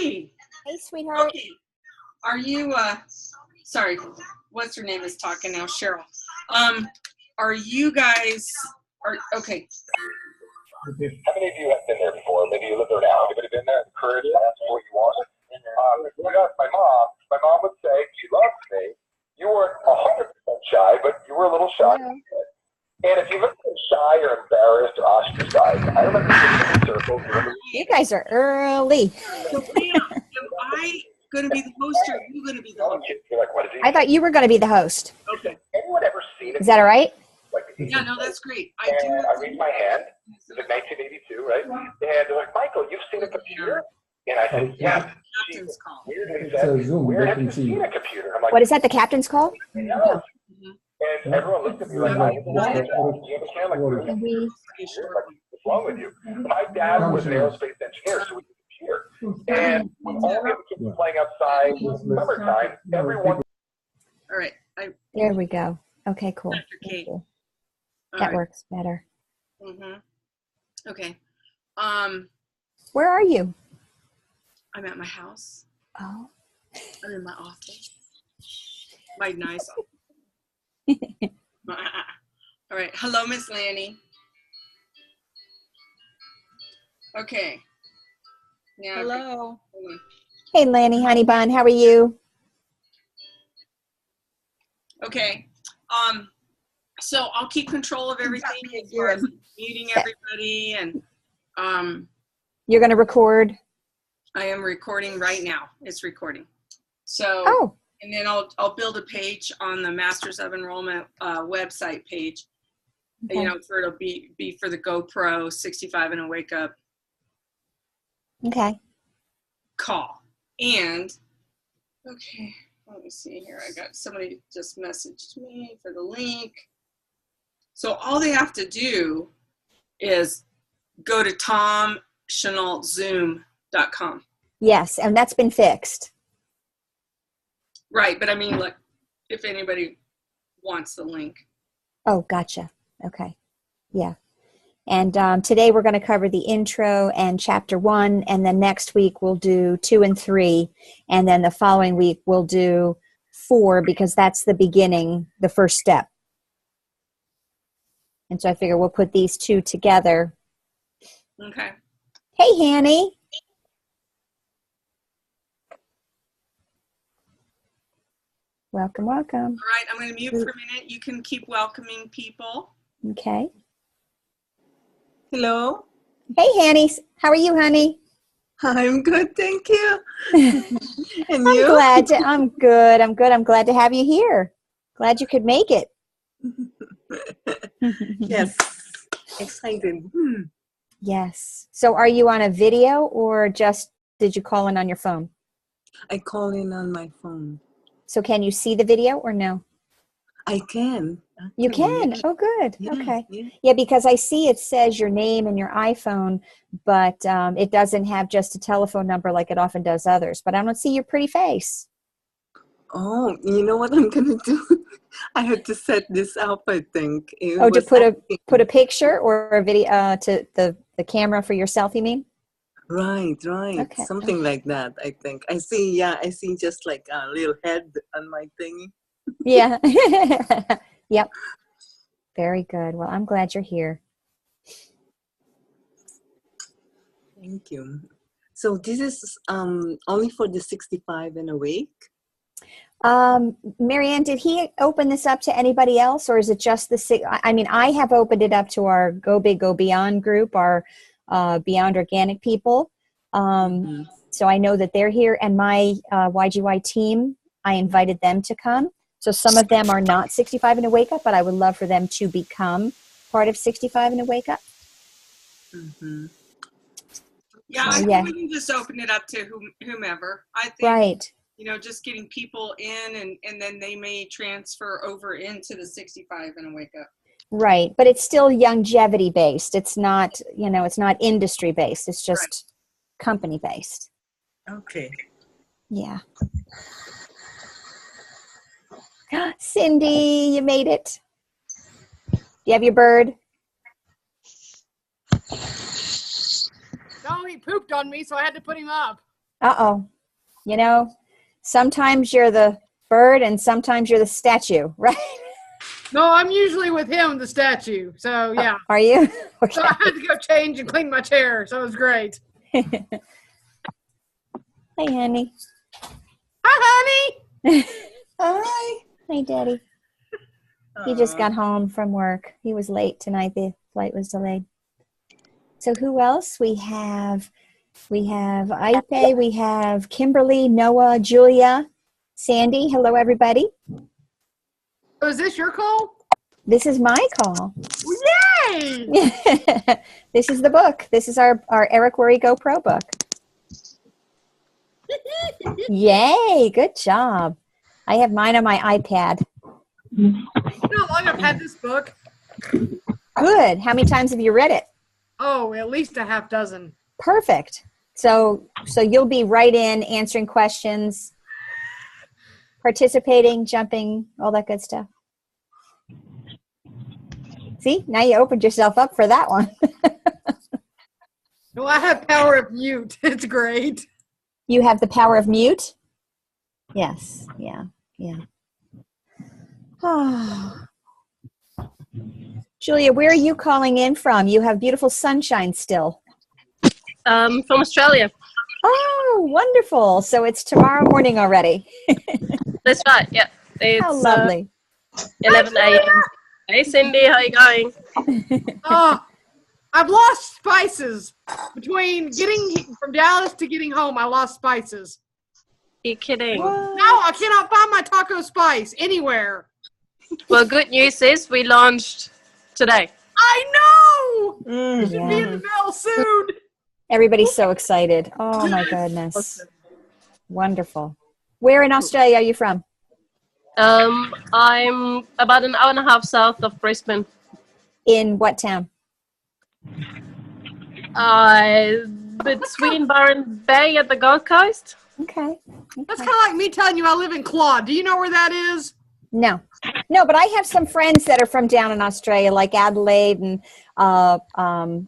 Hey. Hey, sweetheart. Okay. Are you, sorry, what's her name is talking now? Cheryl. Are you guys, okay. How many of you have been there before? Maybe you live there now. Anybody been there? Encourage, ask what you want. My mom would say, she loves me. You weren't 100% shy, but you were a little shy. And if you look shy or embarrassed or ostracized, I remember sitting in circles. You guys are early. So, Pam, am I going to be the host or are you going to be the host? You're like, what is he? I thought you were going to be the host. Okay. Anyone ever seen it? Is that all right? Yeah, no, that's great. I raised my hand. It was like 1982, right? And they're like, Michael, you've seen a computer? And I said, yeah. Captain's call. It's a Zoom. Where have you seen a computer? I'm like, What is that, the captain's call? No. And everyone looked at me like, I was you understand? Like, what's wrong with you? My dad was an aerospace engineer, so we did computer. And when all the other kids were playing outside, summertime, everyone. All right. There we go. Okay, cool. Dr. Kate. Cool. That works better. Okay. Where are you? I'm at my house. Oh. I'm in my office. My nice office. All right. Hello, Miss Lanny. Okay. Now, hello. Hey, Lanny, honey bun. How are you? Okay. So I'll keep control of everything as far as meeting everybody, and you're going to record. I am recording right now. It's recording. So, and then I'll build a page on the Masters of Enrollment website page. Okay. You know, it'll be for the GoPro 65 and a wake up. Okay. Call. And okay, let me see here. I got somebody just messaged me for the link. So all they have to do is go to tomchenaultzoom.com. Yes, and that's been fixed. Right, but I mean, like, if anybody wants the link. Oh, gotcha. Okay. Yeah. And today we're going to cover the intro and chapter 1, and then next week we'll do 2 and 3, and then the following week we'll do 4 because that's the beginning, the first step. And so I figure we'll put these 2 together. Okay. Hey, Hanny. Welcome, welcome. All right, I'm going to mute for a minute. You can keep welcoming people. Okay. Hello. Hey, Hanny. How are you, honey? I'm good, thank you. And I'm you? I'm good. I'm good. I'm glad to have you here. Glad you could make it. Yes. Excited. Yes. So are you on a video or just did you call in on your phone? I call in on my phone. So can you see the video or no? I can. You can? Oh, good. Yeah, okay. Yeah. Yeah, because I see it says your name and your iPhone, but it doesn't have just a telephone number like it often does others. But I don't see your pretty face. Oh, you know what I'm going to do? I had to set this up, I think. To put a picture or a video to the camera for yourself, you mean? Right. Okay. Something like that, I think. I see just like a little head on my thingy. Yeah. Yep. Very good. Well, I'm glad you're here. Thank you. So this is only for the 65 and awake? Marianne, did he open this up to anybody else, or is it just I mean, I have opened it up to our Go Big, Go Beyond group, our Beyond Organic people. So I know that they're here, and my YGY team, I invited them to come. So some of them are not 65 and a wake up, but I would love for them to become part of 65 and a wake up. Yeah, I think we can just open it up to whomever. I think, right. You know, just getting people in and then they may transfer over into the 65 and a wake up. Right. But it's still longevity based. It's not, it's not industry based. It's just company based. Okay. Yeah. Cindy, you made it. Do you have your bird? No, he pooped on me, so I had to put him up. Uh-oh. You know, sometimes you're the bird and sometimes you're the statue, right? No, I'm usually with him, the statue. So, yeah. Are you? Okay. So I had to go change and clean my chair. So it was great. Hey, honey. Hi, honey. Hi. Hey, Daddy. He just got home from work. He was late tonight. The flight was delayed. So who else? We have Ipe, we have Kimberly, Noah, Julia, Sandy. Hello, everybody. Oh, is this your call? This is my call. Yay! This is the book. This is our Eric Worre GoPro book. Yay, good job. I have mine on my iPad. You know how long I've had this book? Good. How many times have you read it? Oh, at least a half dozen. Perfect. So you'll be right in answering questions, participating, jumping, all that good stuff. See, now you opened yourself up for that one. Well, I have power of mute. It's great. You have the power of mute? Yes. Yeah. Julia, where are you calling in from? You have beautiful sunshine still. From Australia. Oh, wonderful. So it's tomorrow morning already. That's right, yeah. It's How lovely. 11 a.m. Hey, Cindy, how you going? Oh, I've lost spices. Between getting from Dallas to getting home, I lost spices. You're kidding. No, I cannot find my taco spice anywhere. Well, good news is we launched today. I know! Mm. It should be in the mail soon. Everybody's so excited. Oh, my goodness. Wonderful. Where in Australia are you from? I'm about an hour and a half south of Brisbane. In what town? Between Byron Bay at the Gold Coast. Okay. That's kind of like me telling you I live in Claude. Do you know where that is? No, but I have some friends that are from down in Australia, like Adelaide and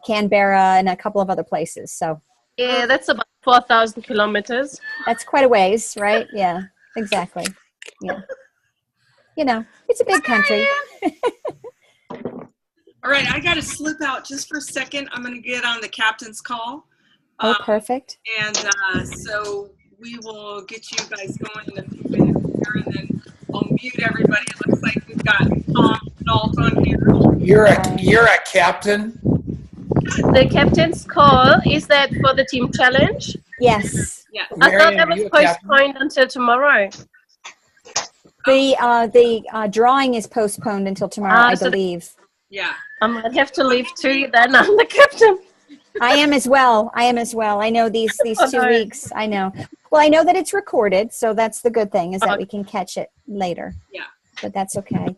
Canberra and a couple of other places. So Yeah, that's about 4,000 kilometers. that's quite a ways, right? Yeah, exactly. Yeah. You know, it's a big country. All right, I got to slip out just for a second. I'm going to get on the captain's call. Oh, perfect. And so we will get you guys going in a few minutes here, and then I'll mute everybody. It looks like we've got Tom Nault on here. You're a captain? The captain's call, is that for the team challenge? Yes. Yeah. I thought that Marianne, are was you a captain? postponed until tomorrow. The drawing is postponed until tomorrow, I so believe. Yeah. I might have to leave too, then I'm the captain. I am as well. I know these 2 weeks. I know. Well, I know that it's recorded, so that's the good thing, is that we can catch it later. Yeah. But that's okay.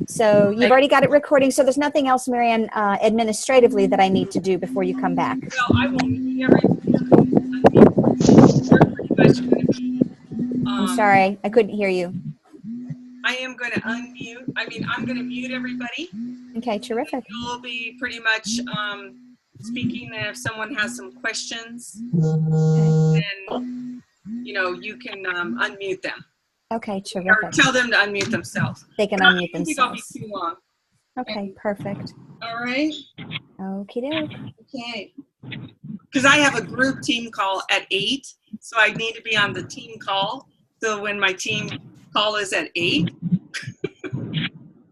So you've already got it recording, so there's nothing else, Marianne, administratively that I need to do before you come back. Well, I will mute everybody. I'm sorry, I couldn't hear you. I am going to unmute. I'm going to mute everybody. Okay, terrific. You'll be pretty much speaking, and if someone has some questions, Okay, then you can unmute them. okay, Or terrific. tell them to unmute themselves. They can I unmute don't think I'll be themselves. too long. Okay, perfect. All right. Okie doke. Okay. Because I have a group team call at 8, so I need to be on the team call. So when my team call is at 8,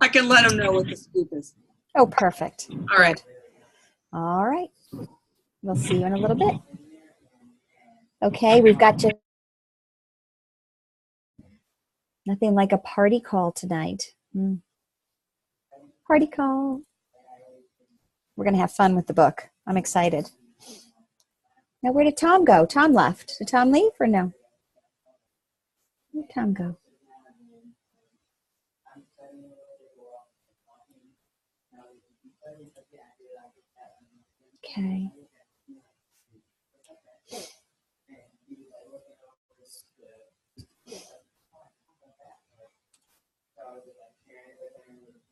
I can let them know what the scoop is. Oh, perfect. All right. All right. We'll see you in a little bit. Okay, we've got just nothing like a party call tonight. Party call. We're going to have fun with the book. I'm excited. Now, where did Tom go? Tom left. Did Tom leave or no? Where did Tom go? Okay.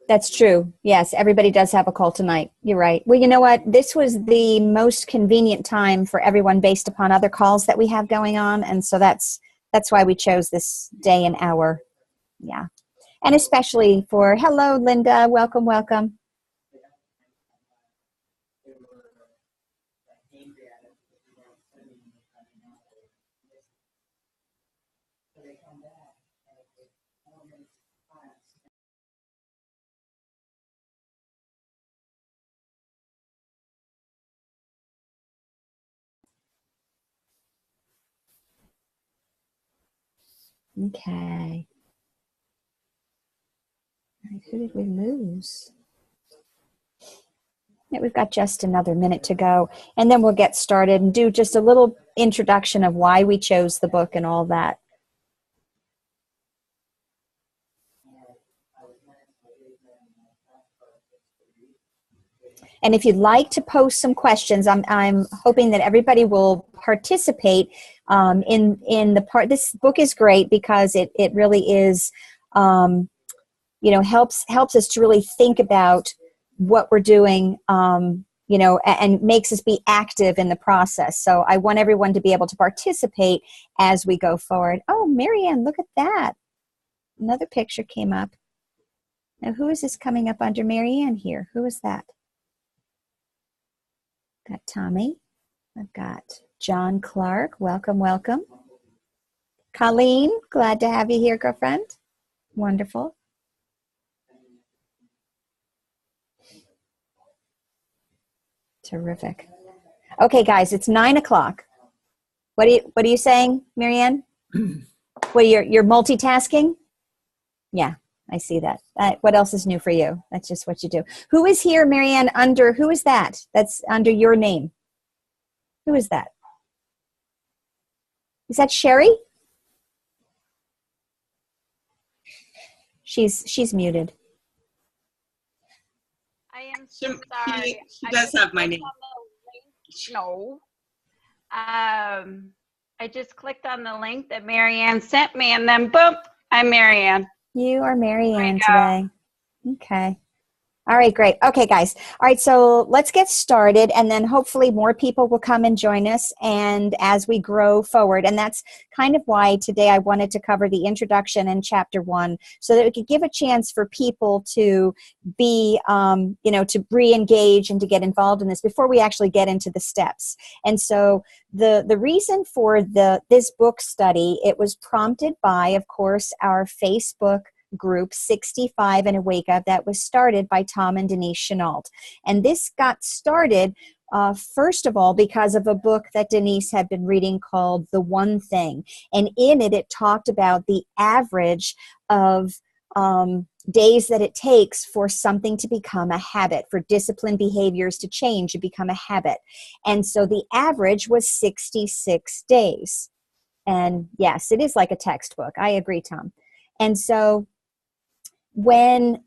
That's true. Yes, everybody does have a call tonight. You're right. Well, you know what? This was the most convenient time for everyone based upon other calls that we have going on, and so that's why we chose this day and hour. Yeah. And especially for hello, Linda. Welcome, welcome. Okay. Who did we lose? Yeah, we've got just another minute to go, and then we'll get started and do just a little introduction of why we chose the book and all that. And if you'd like to post some questions, I'm hoping that everybody will participate in the part. This book is great because it really is, helps us to really think about what we're doing, and makes us be active in the process. So I want everyone to be able to participate as we go forward. Oh, Marianne, look at that. Another picture came up. Now, who is this coming up under Marianne here? Who is that? Got Tommy. I've got John Clark. Welcome, welcome. Colleen, glad to have you here, girlfriend. Wonderful. Terrific. Okay, guys, it's 9 o'clock. What are you saying, Marianne? Well, you're multitasking? Yeah, I see that. What else is new for you? That's just what you do. Who is here, Marianne, who is that? That's under your name. Who is that? Is that Sherry? She's muted. I am so sorry. She does have my name. No. I just clicked on the link that Marianne sent me, and then boom, I'm Marianne. You are Marianne today. Okay. All right, great. Okay, guys. All right, so let's get started, and then hopefully more people will come and join us and as we grow forward. And that's kind of why today I wanted to cover the introduction in chapter 1 so that we could give a chance for people to be, to re-engage and to get involved in this before we actually get into the steps. And so the reason for this book study, it was prompted by, of course, our Facebook group 65 and a Wake Up that was started by Tom and Denise Chenault. And this got started first of all because of a book that Denise had been reading called The One Thing. And in it talked about the average of days that it takes for something to become a habit, for disciplined behaviors to change and become a habit. And so the average was 66 days. And yes, it is like a textbook. I agree, Tom. And so when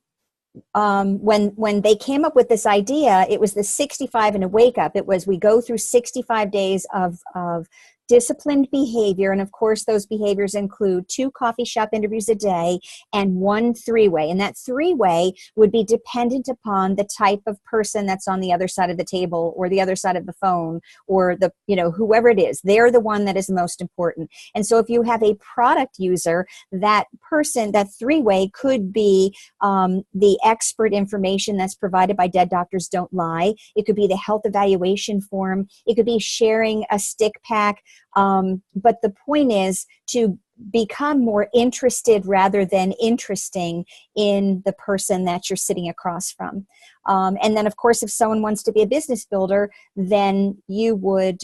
they came up with this idea, it was the 65 and a Wake Up. It was, we go through 65 days of disciplined behavior. And of course, those behaviors include 2 coffee shop interviews a day and 1 3-way. And that 3-way would be dependent upon the type of person that's on the other side of the table or the other side of the phone or whoever it is. They're the one that is most important. And so if you have a product user, that person, that 3-way could be the expert information that's provided by Dead Doctors Don't Lie. It could be the health evaluation form. It could be sharing a stick pack. But the point is to become more interested rather than interesting in the person that you're sitting across from. And then, of course, if someone wants to be a business builder, then you would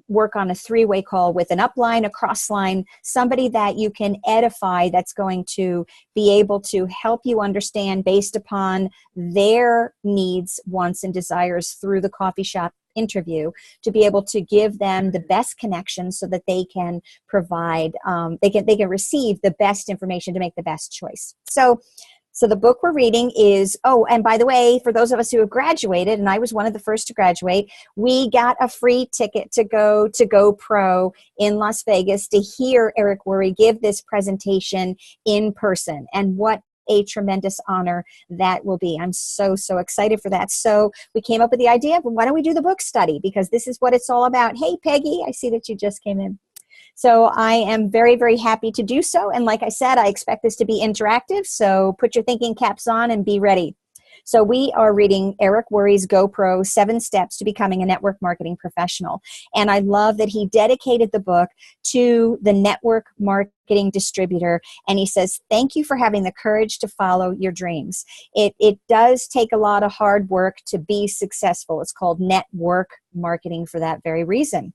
work on a 3-way call with an upline, a crossline, somebody that you can edify that's going to be able to help you understand based upon their needs, wants, and desires through the coffee shop interview, to be able to give them the best connections so that they can provide, they can receive the best information to make the best choice. So the book we're reading is, and by the way, for those of us who have graduated, and I was one of the first to graduate, we got a free ticket to go to GoPro in Las Vegas to hear Eric Worre give this presentation in person. And what a tremendous honor that will be. I'm so excited for that. So we came up with the idea of, why don't we do the book study, because this is what it's all about. Hey, Peggy, I see that you just came in. So I am very, very happy to do so. And like I said, I expect this to be interactive. So put your thinking caps on and be ready. So we are reading Eric Worre's GoPro 7 Steps to Becoming a Network Marketing Professional. And I love that he dedicated the book to the network marketing distributor. And he says, thank you for having the courage to follow your dreams. It does take a lot of hard work to be successful. It's called network marketing for that very reason.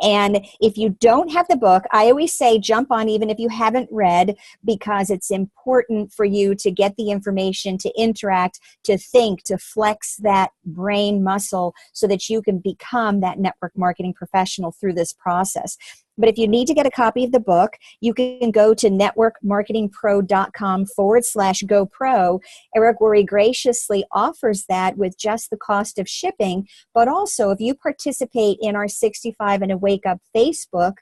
And if you don't have the book, I always say jump on even if you haven't read, because it's important for you to get the information, to interact, to think, to flex that brain muscle so that you can become that network marketing professional through this process. But if you need to get a copy of the book, you can go to networkmarketingpro.com/GoPro. Eric Worre graciously offers that with just the cost of shipping. But also, if you participate in our 65 and a Wake Up Facebook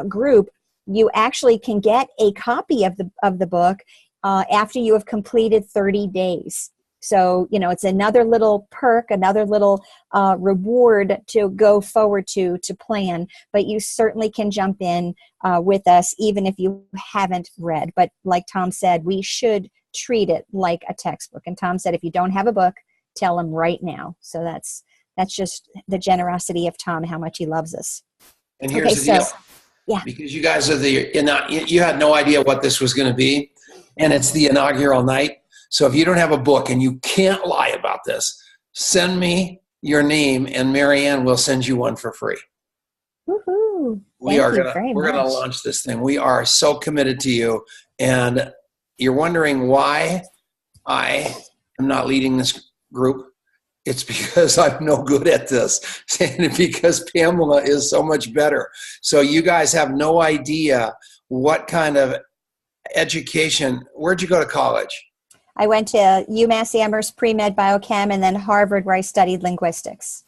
group, you actually can get a copy of the book after you have completed 30 days. So, it's another little perk, another little reward to go forward to plan. But you certainly can jump in with us, even if you haven't read. But like Tom said, we should treat it like a textbook. And Tom said, if you don't have a book, tell him right now. So that's just the generosity of Tom, how much he loves us. And here's the deal. Yeah. Because you guys are you had no idea what this was going to be. And it's the inaugural night. So if you don't have a book and you can't lie about this, send me your name and Marianne will send you one for free. Woohoo. We're going to launch this thing. We are so committed to you. And you're wondering why I am not leading this group. It's because I'm no good at this, and because Pamela is so much better. So you guys have no idea what kind of education. Where'd you go to college? I went to UMass Amherst Pre-Med Biochem, and then Harvard, where I studied linguistics.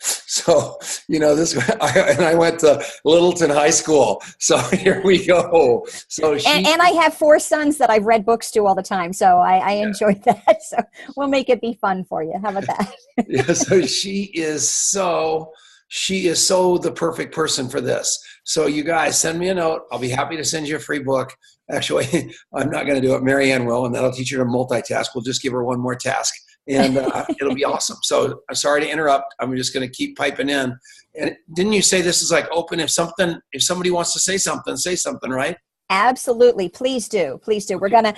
So, I went to Littleton High School. So here we go. So and I have 4 sons that I've read books to all the time. So I enjoyed that. So we'll make it be fun for you. How about that? Yeah. So she is so the perfect person for this. So you guys send me a note. I'll be happy to send you a free book. Actually, I'm not going to do it. Marianne will, and that'll teach her to multitask. We'll just give her one more task, and it'll be awesome. So I'm sorry to interrupt. I'm just going to keep piping in. And didn't you say this is like open? If somebody wants to say something, right? Absolutely. Please do. Please do. We're gonna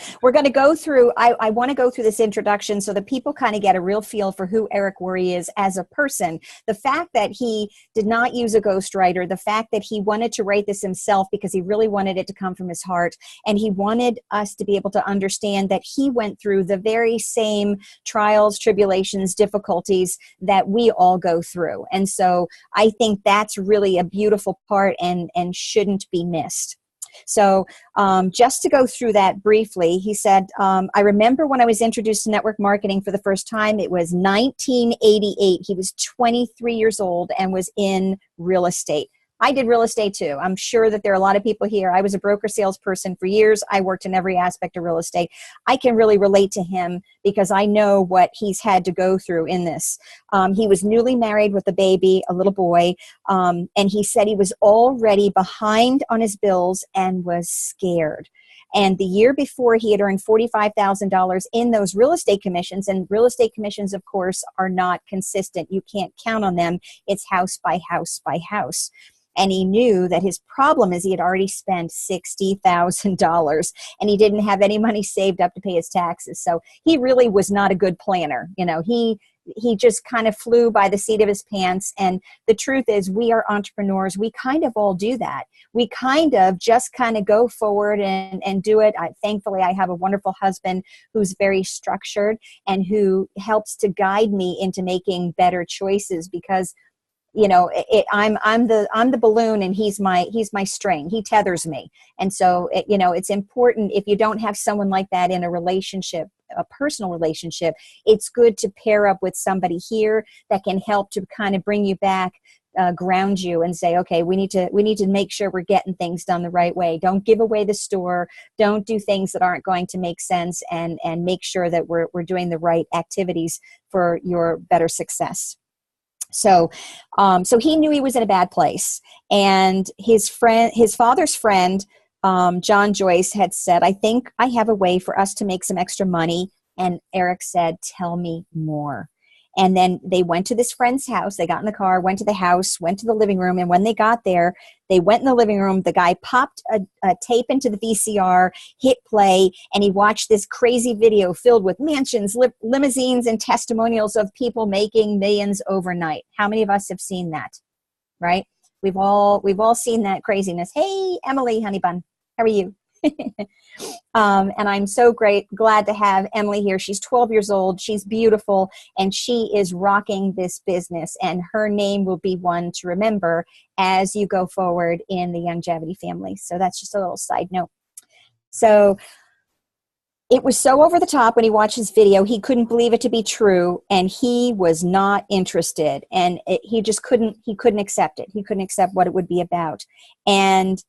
go through, I want to go through this introduction so that people kind of get a real feel for who Eric Worre is as a person. The fact that he did not use a ghostwriter, the fact that he wanted to write this himself because he really wanted it to come from his heart, and he wanted us to be able to understand that he went through the very same trials, tribulations, difficulties that we all go through. And so I think that's really a beautiful part and shouldn't be missed. So just to go through that briefly, he said, I remember when I was introduced to network marketing for the first time, it was 1988. He was 23 years old and was in real estate. I did real estate too. I'm sure that there are a lot of people here. I was a broker salesperson for years. I worked in every aspect of real estate. I can really relate to him because I know what he's had to go through in this. He was newly married with a baby, a little boy, and he said he was already behind on his bills and was scared. And the year before, he had earned $45,000 in those real estate commissions. And real estate commissions, of course, are not consistent. You can't count on them. It's house by house by house. And he knew that his problem is he had already spent $60,000 and he didn't have any money saved up to pay his taxes. So he really was not a good planner. He just kind of flew by the seat of his pants. And the truth is, we are entrepreneurs. We kind of all do that. We kind of just kind of go forward and do it. Thankfully, I have a wonderful husband who's very structured and who helps to guide me into making better choices because I'm the balloon and he's my string. He tethers me. And so, it's important if you don't have someone like that in a relationship, a personal relationship, it's good to pair up with somebody here that can help to kind of bring you back ground you and say, okay, we need to make sure we're getting things done the right way. Don't give away the store. Don't do things that aren't going to make sense, and make sure that we're doing the right activities for your better success. So he knew he was in a bad place, and his father's friend, John Joyce, had said, I think I have a way for us to make some extra money. And Eric said, tell me more. And then they went to this friend's house. They got in the car, went to the house, went to the living room. And when they got there, they went in the living room. The guy popped a tape into the VCR, hit play, and he watched this crazy video filled with mansions, limousines, and testimonials of people making millions overnight. How many of us have seen that? Right? We've all seen that craziness. Hey, Emily, honey bun, how are you? And I'm so glad to have Emily here. She's 12 years old. She's beautiful, and she is rocking this business, and her name will be one to remember as you go forward in the Longevity family. So that's just a little side note. So it was so over the top when he watched his video. He couldn't believe it to be true, and he was not interested, and he couldn't accept it. He couldn't accept what it would be about. And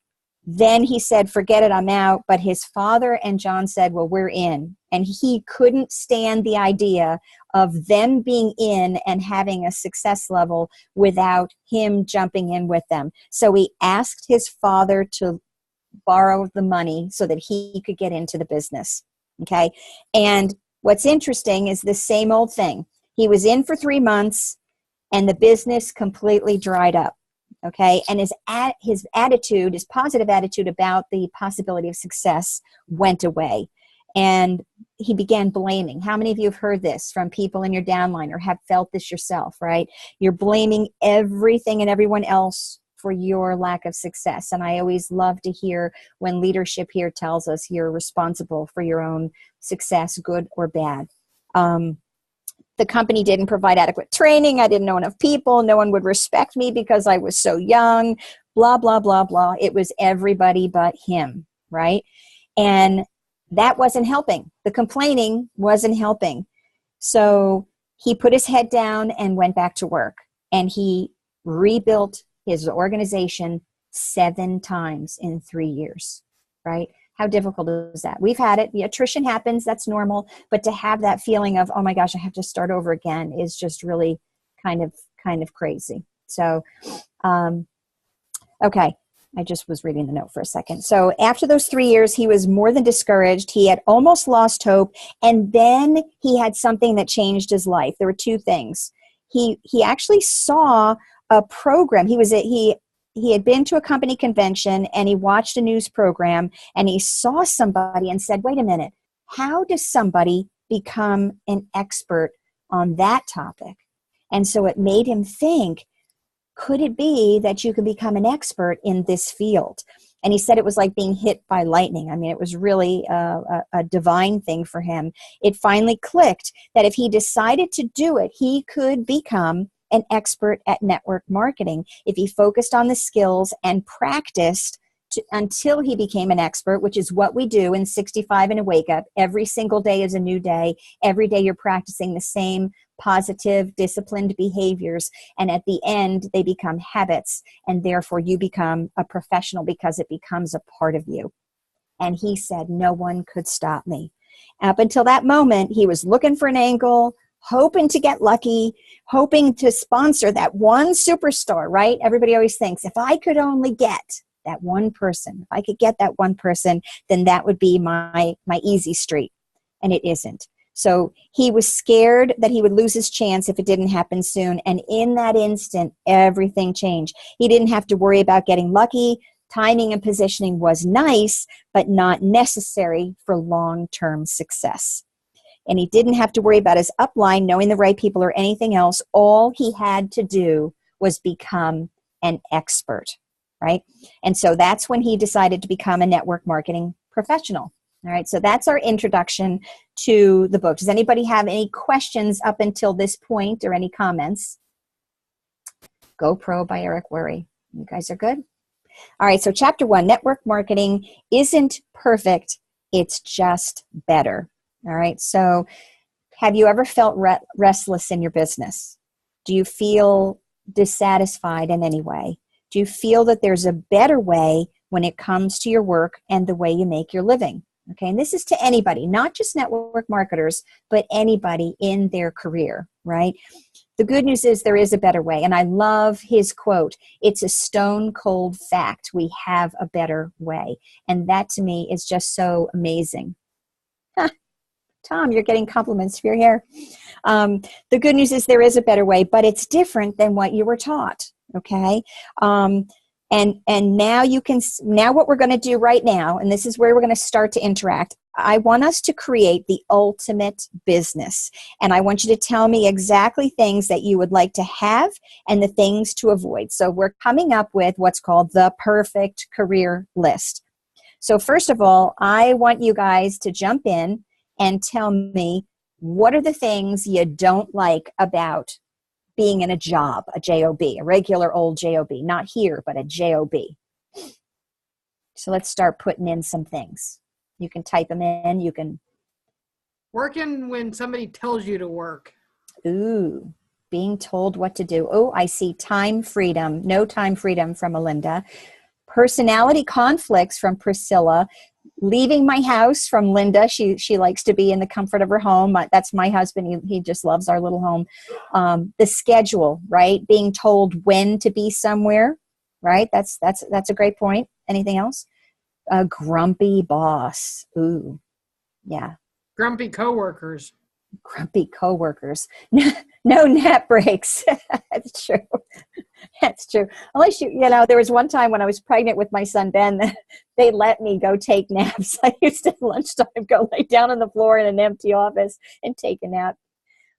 then he said, forget it, I'm out. But his father and John said, well, we're in. And he couldn't stand the idea of them being in and having a success level without him jumping in with them. So he asked his father to borrow the money so that he could get into the business. Okay. And what's interesting is the same old thing. He was in for 3 months, and the business completely dried up. Okay, and his attitude, his positive attitude about the possibility of success went away. And he began blaming. How many of you have heard this from people in your downline or have felt this yourself, right? You're blaming everything and everyone else for your lack of success. And I always love to hear when leadership here tells us you're responsible for your own success, good or bad. The company didn't provide adequate training. I didn't know enough people. No one would respect me because I was so young, blah, blah, blah, blah. It was everybody but him, right? And that wasn't helping. The complaining wasn't helping. So he put his head down and went back to work. And he rebuilt his organization 7 times in 3 years, right? How difficult is that? We've had it. The attrition happens. That's normal. But to have that feeling of, oh my gosh, I have to start over again is just really kind of crazy. So, okay. I just was reading the note for a second. So after those 3 years, he was more than discouraged. He had almost lost hope. And then he had something that changed his life. There were 2 things. He actually saw a program. He had been to a company convention, and he watched a news program, and he saw somebody and said, wait a minute, how does somebody become an expert on that topic? And so it made him think, could it be that you could become an expert in this field? And he said it was like being hit by lightning. I mean, it was really a divine thing for him. It finally clicked that if he decided to do it, he could become an expert at network marketing if he focused on the skills and practiced until he became an expert, which is what we do in 65 and a Wake Up. Every single day is a new day. Every day you're practicing the same positive, disciplined behaviors. And at the end, they become habits. And therefore, you become a professional because it becomes a part of you. And he said, no one could stop me. Up until that moment, he was looking for an angle, hoping to get lucky, hoping to sponsor that one superstar, right? Everybody always thinks, if I could only get that one person, if I could get that one person, then that would be my easy street. And it isn't. So he was scared that he would lose his chance if it didn't happen soon. And in that instant, everything changed. He didn't have to worry about getting lucky. Timing and positioning was nice, but not necessary for long-term success. And he didn't have to worry about his upline, knowing the right people or anything else. All he had to do was become an expert, right? And so that's when he decided to become a network marketing professional. All right, so that's our introduction to the book. Does anybody have any questions up until this point or any comments? GoPro by Eric Worre. You guys are good? All right, so chapter 1, network marketing isn't perfect. It's just better. All right, so have you ever felt restless in your business? Do you feel dissatisfied in any way? Do you feel that there's a better way when it comes to your work and the way you make your living? Okay, and this is to anybody, not just network marketers, but anybody in their career, right? The good news is there is a better way. And I love his quote. It's a stone cold fact. We have a better way. And that to me is just so amazing. Tom, you're getting compliments for your hair. The good news is there is a better way, but it's different than what you were taught. Okay. And now now what we're going to do right now, and this is where we're going to start to interact. I want us to create the ultimate business. And I want you to tell me exactly things that you would like to have and the things to avoid. So we're coming up with what's called the perfect career list. So first of all, I want you guys to jump in and tell me, what are the things you don't like about being in a job, a job, a regular old job, not here, but a job. So let's start putting in some things. You can type them in. You can. Working when somebody tells you to work. Ooh, being told what to do. Oh, I see time freedom. No time freedom from Melinda. Personality conflicts from Priscilla. Leaving my house from Linda. She likes to be in the comfort of her home. That's my husband. He just loves our little home. The schedule, right? Being told when to be somewhere, right? That's a great point. Anything else? A grumpy boss. Ooh, yeah. Grumpy coworkers. Grumpy coworkers. No nap breaks. That's true. That's true. Unless there was one time when I was pregnant with my son, Ben, they let me go take naps. I used to at lunchtime go lay down on the floor in an empty office and take a nap.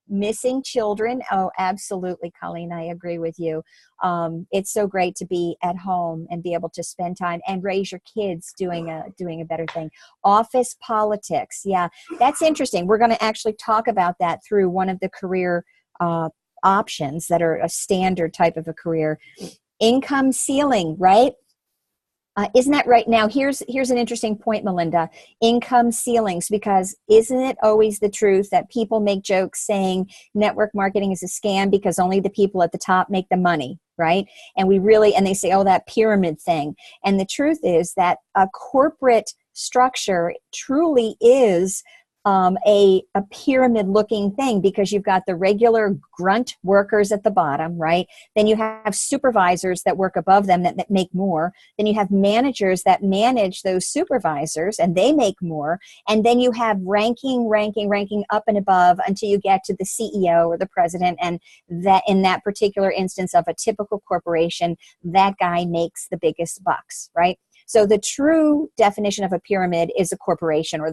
Missing children. Oh, absolutely, Colleen. I agree with you. It's so great to be at home and be able to spend time and raise your kids doing a better thing. Office politics. Yeah, that's interesting. We're going to actually talk about that through one of the career options that are a standard type of a career. Income ceiling, right? Isn't that right? Now, here's an interesting point, Melinda. Income ceilings, because isn't it always the truth that people make jokes saying network marketing is a scam because only the people at the top make the money, right? And they say, oh, that pyramid thing. And the truth is that a corporate structure truly is a pyramid looking thing, because you've got the regular grunt workers at the bottom, right? Then you have supervisors that work above them that make more. Then you have managers that manage those supervisors and they make more. And then you have ranking up and above until you get to the CEO or the president. And that in that particular instance of a typical corporation, that guy makes the biggest bucks, right? So the true definition of a pyramid is a corporation, or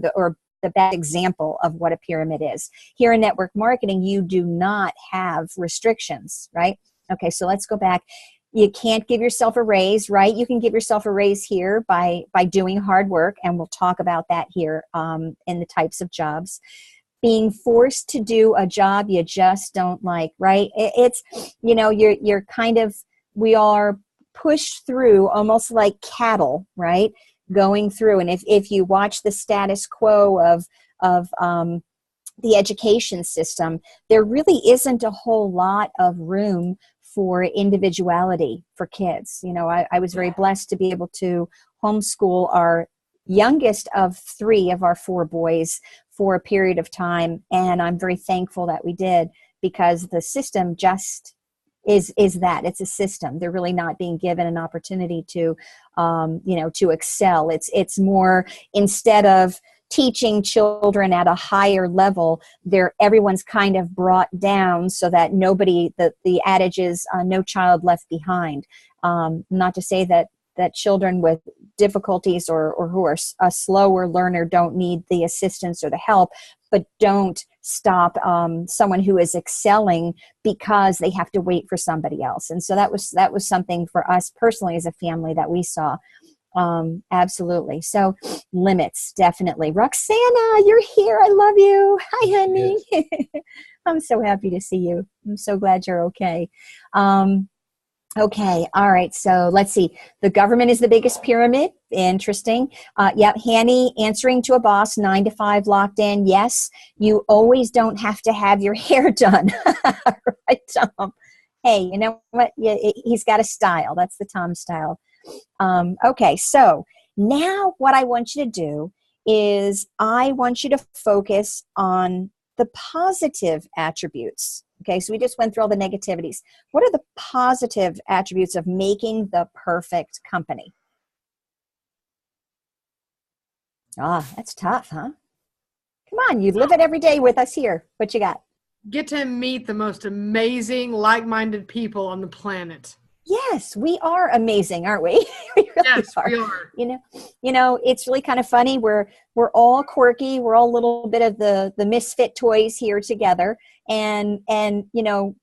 the best example of what a pyramid is. Here in network marketing, you do not have restrictions, right? Okay, so let's go back. You can't give yourself a raise, right? You can give yourself a raise here by doing hard work, and we'll talk about that here in the types of jobs. Being forced to do a job you just don't like, right? It's, you're kind of, we are pushed through almost like cattle, right? Going through. And if you watch the status quo of the education system, there really isn't a whole lot of room for individuality for kids. I was very blessed to be able to homeschool our youngest of 3 of our 4 boys for a period of time. And I'm very thankful that we did, because the system just is that it's a system. They're really not being given an opportunity to excel. It's more, instead of teaching children at a higher level, everyone's kind of brought down so that the adage is no child left behind. Not to say that children with difficulties or who are a slower learner don't need the assistance or the help, but don't stop someone who is excelling because they have to wait for somebody else. And so that was something for us personally as a family that we saw. Absolutely. So limits, definitely. Roxana, you're here. I love you. Hi, honey. I'm so happy to see you. I'm so glad you're okay. Okay. All right. So let's see. The government is the biggest pyramid. Interesting. Yep. Hanny, answering to a boss, 9 to 5 locked in. Yes. You always don't have to have your hair done. Right, Tom? Hey, you know what? Yeah, he's got a style. That's the Tom style. Okay, so now what I want you to do is I want you to focus on the positive attributes. Okay, so we just went through all the negativities. What are the positive attributes of making the perfect company? Ah, that's tough, huh? Come on, you live it every day with us here. What you got? Get to meet the most amazing, like-minded people on the planet. Yes, we are amazing, aren't we? We really Yes, are. we are. It's really kind of funny. We're all quirky. We're all a little bit of the misfit toys here together, and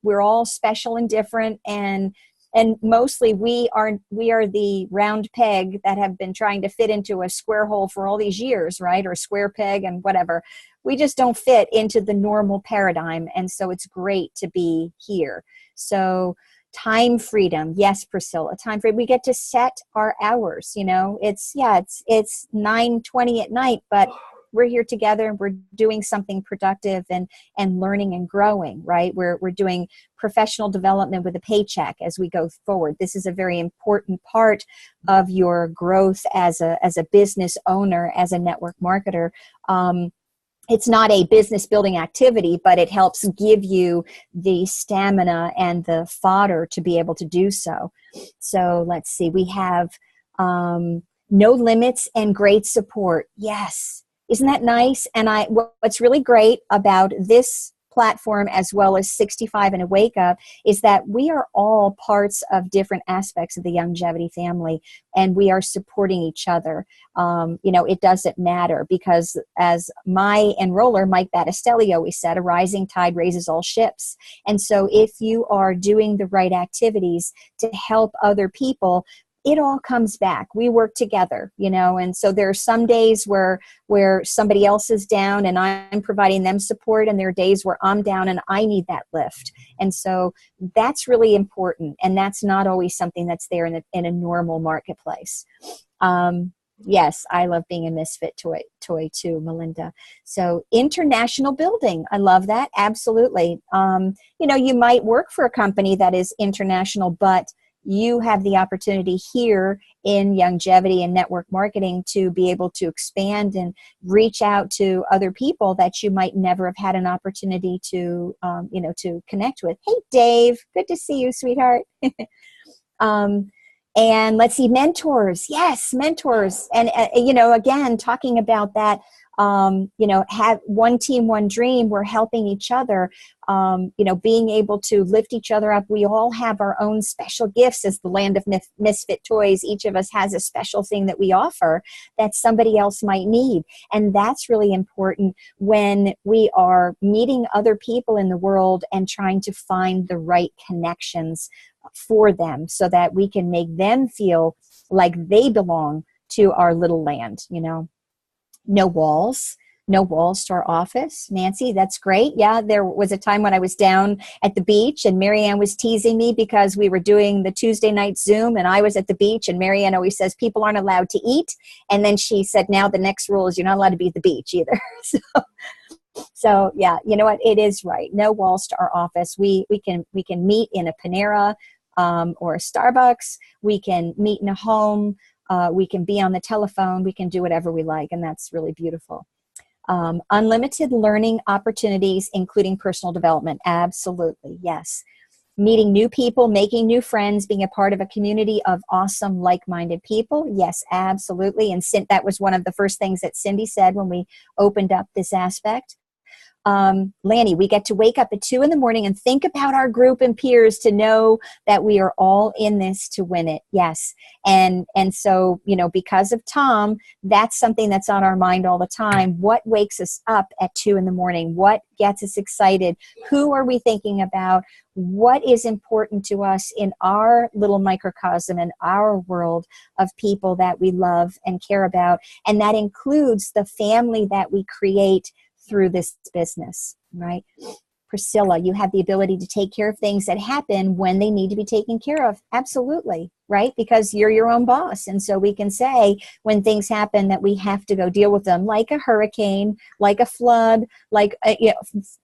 we're all special and different, and mostly we are the round peg that have been trying to fit into a square hole for all these years, right? Or square peg and whatever. We just don't fit into the normal paradigm, and so it's great to be here. So time freedom. Yes, Priscilla, time freedom. We get to set our hours, it's 9:20 at night, but we're here together and we're doing something productive and learning and growing, right? We're doing professional development with a paycheck as we go forward. This is a very important part of your growth as a business owner, as a network marketer. It's not a business building activity, but it helps give you the stamina and the fodder to be able to do so. So let's see, we have no limits and great support. Yes. Isn't that nice? And what's really great about this platform, as well as 65 and a Wake Up, is that we are all parts of different aspects of the Longevity family, and we are supporting each other. It doesn't matter, because as my enroller, Mike Battistelli, always said, a rising tide raises all ships. And so if you are doing the right activities to help other people, it all comes back. We work together, and so there are some days where somebody else is down and I'm providing them support, and there are days where I'm down and I need that lift. And so that's really important, and that's not always something that's there in a normal marketplace. Yes, I love being a misfit toy too, Melinda. So international building, I love that. Absolutely. You might work for a company that is international, but you have the opportunity here in longevity and network marketing to be able to expand and reach out to other people that you might never have had an opportunity to connect with. Hey, Dave, good to see you, sweetheart. And let's see, mentors. Yes, mentors. And, again, talking about that, have one team, one dream. We're helping each other, being able to lift each other up. We all have our own special gifts as the land of misfit toys. Each of us has a special thing that we offer that somebody else might need. And that's really important when we are meeting other people in the world and trying to find the right connections for them so that we can make them feel like they belong to our little land. No walls to our office. Nancy, that's great. Yeah, there was a time when I was down at the beach and Marianne was teasing me because we were doing the Tuesday night Zoom and I was at the beach, and Marianne always says people aren't allowed to eat. And then she said, now the next rule is you're not allowed to be at the beach either. So yeah, you know what? It is right. No walls to our office. We can meet in a Panera or a Starbucks. We can meet in a home. We can be on the telephone. We can do whatever we like, and that's really beautiful. Unlimited learning opportunities, including personal development. Absolutely, yes. Meeting new people, making new friends, being a part of a community of awesome, like-minded people. Yes, absolutely. And that was one of the first things that Cindy said when we opened up this aspect. Lanny, we get to wake up at 2 a.m. and think about our group and peers to know that we are all in this to win it. Yes. And so, because of Tom, that's something that's on our mind all the time. What wakes us up at 2 a.m? What gets us excited? Who are we thinking about? What is important to us in our little microcosm and our world of people that we love and care about? And that includes the family that we create through this business, right? Priscilla, you have the ability to take care of things that happen when they need to be taken care of. Absolutely, right? Because you're your own boss. And so we can say when things happen that we have to go deal with them, like a hurricane, like a flood, like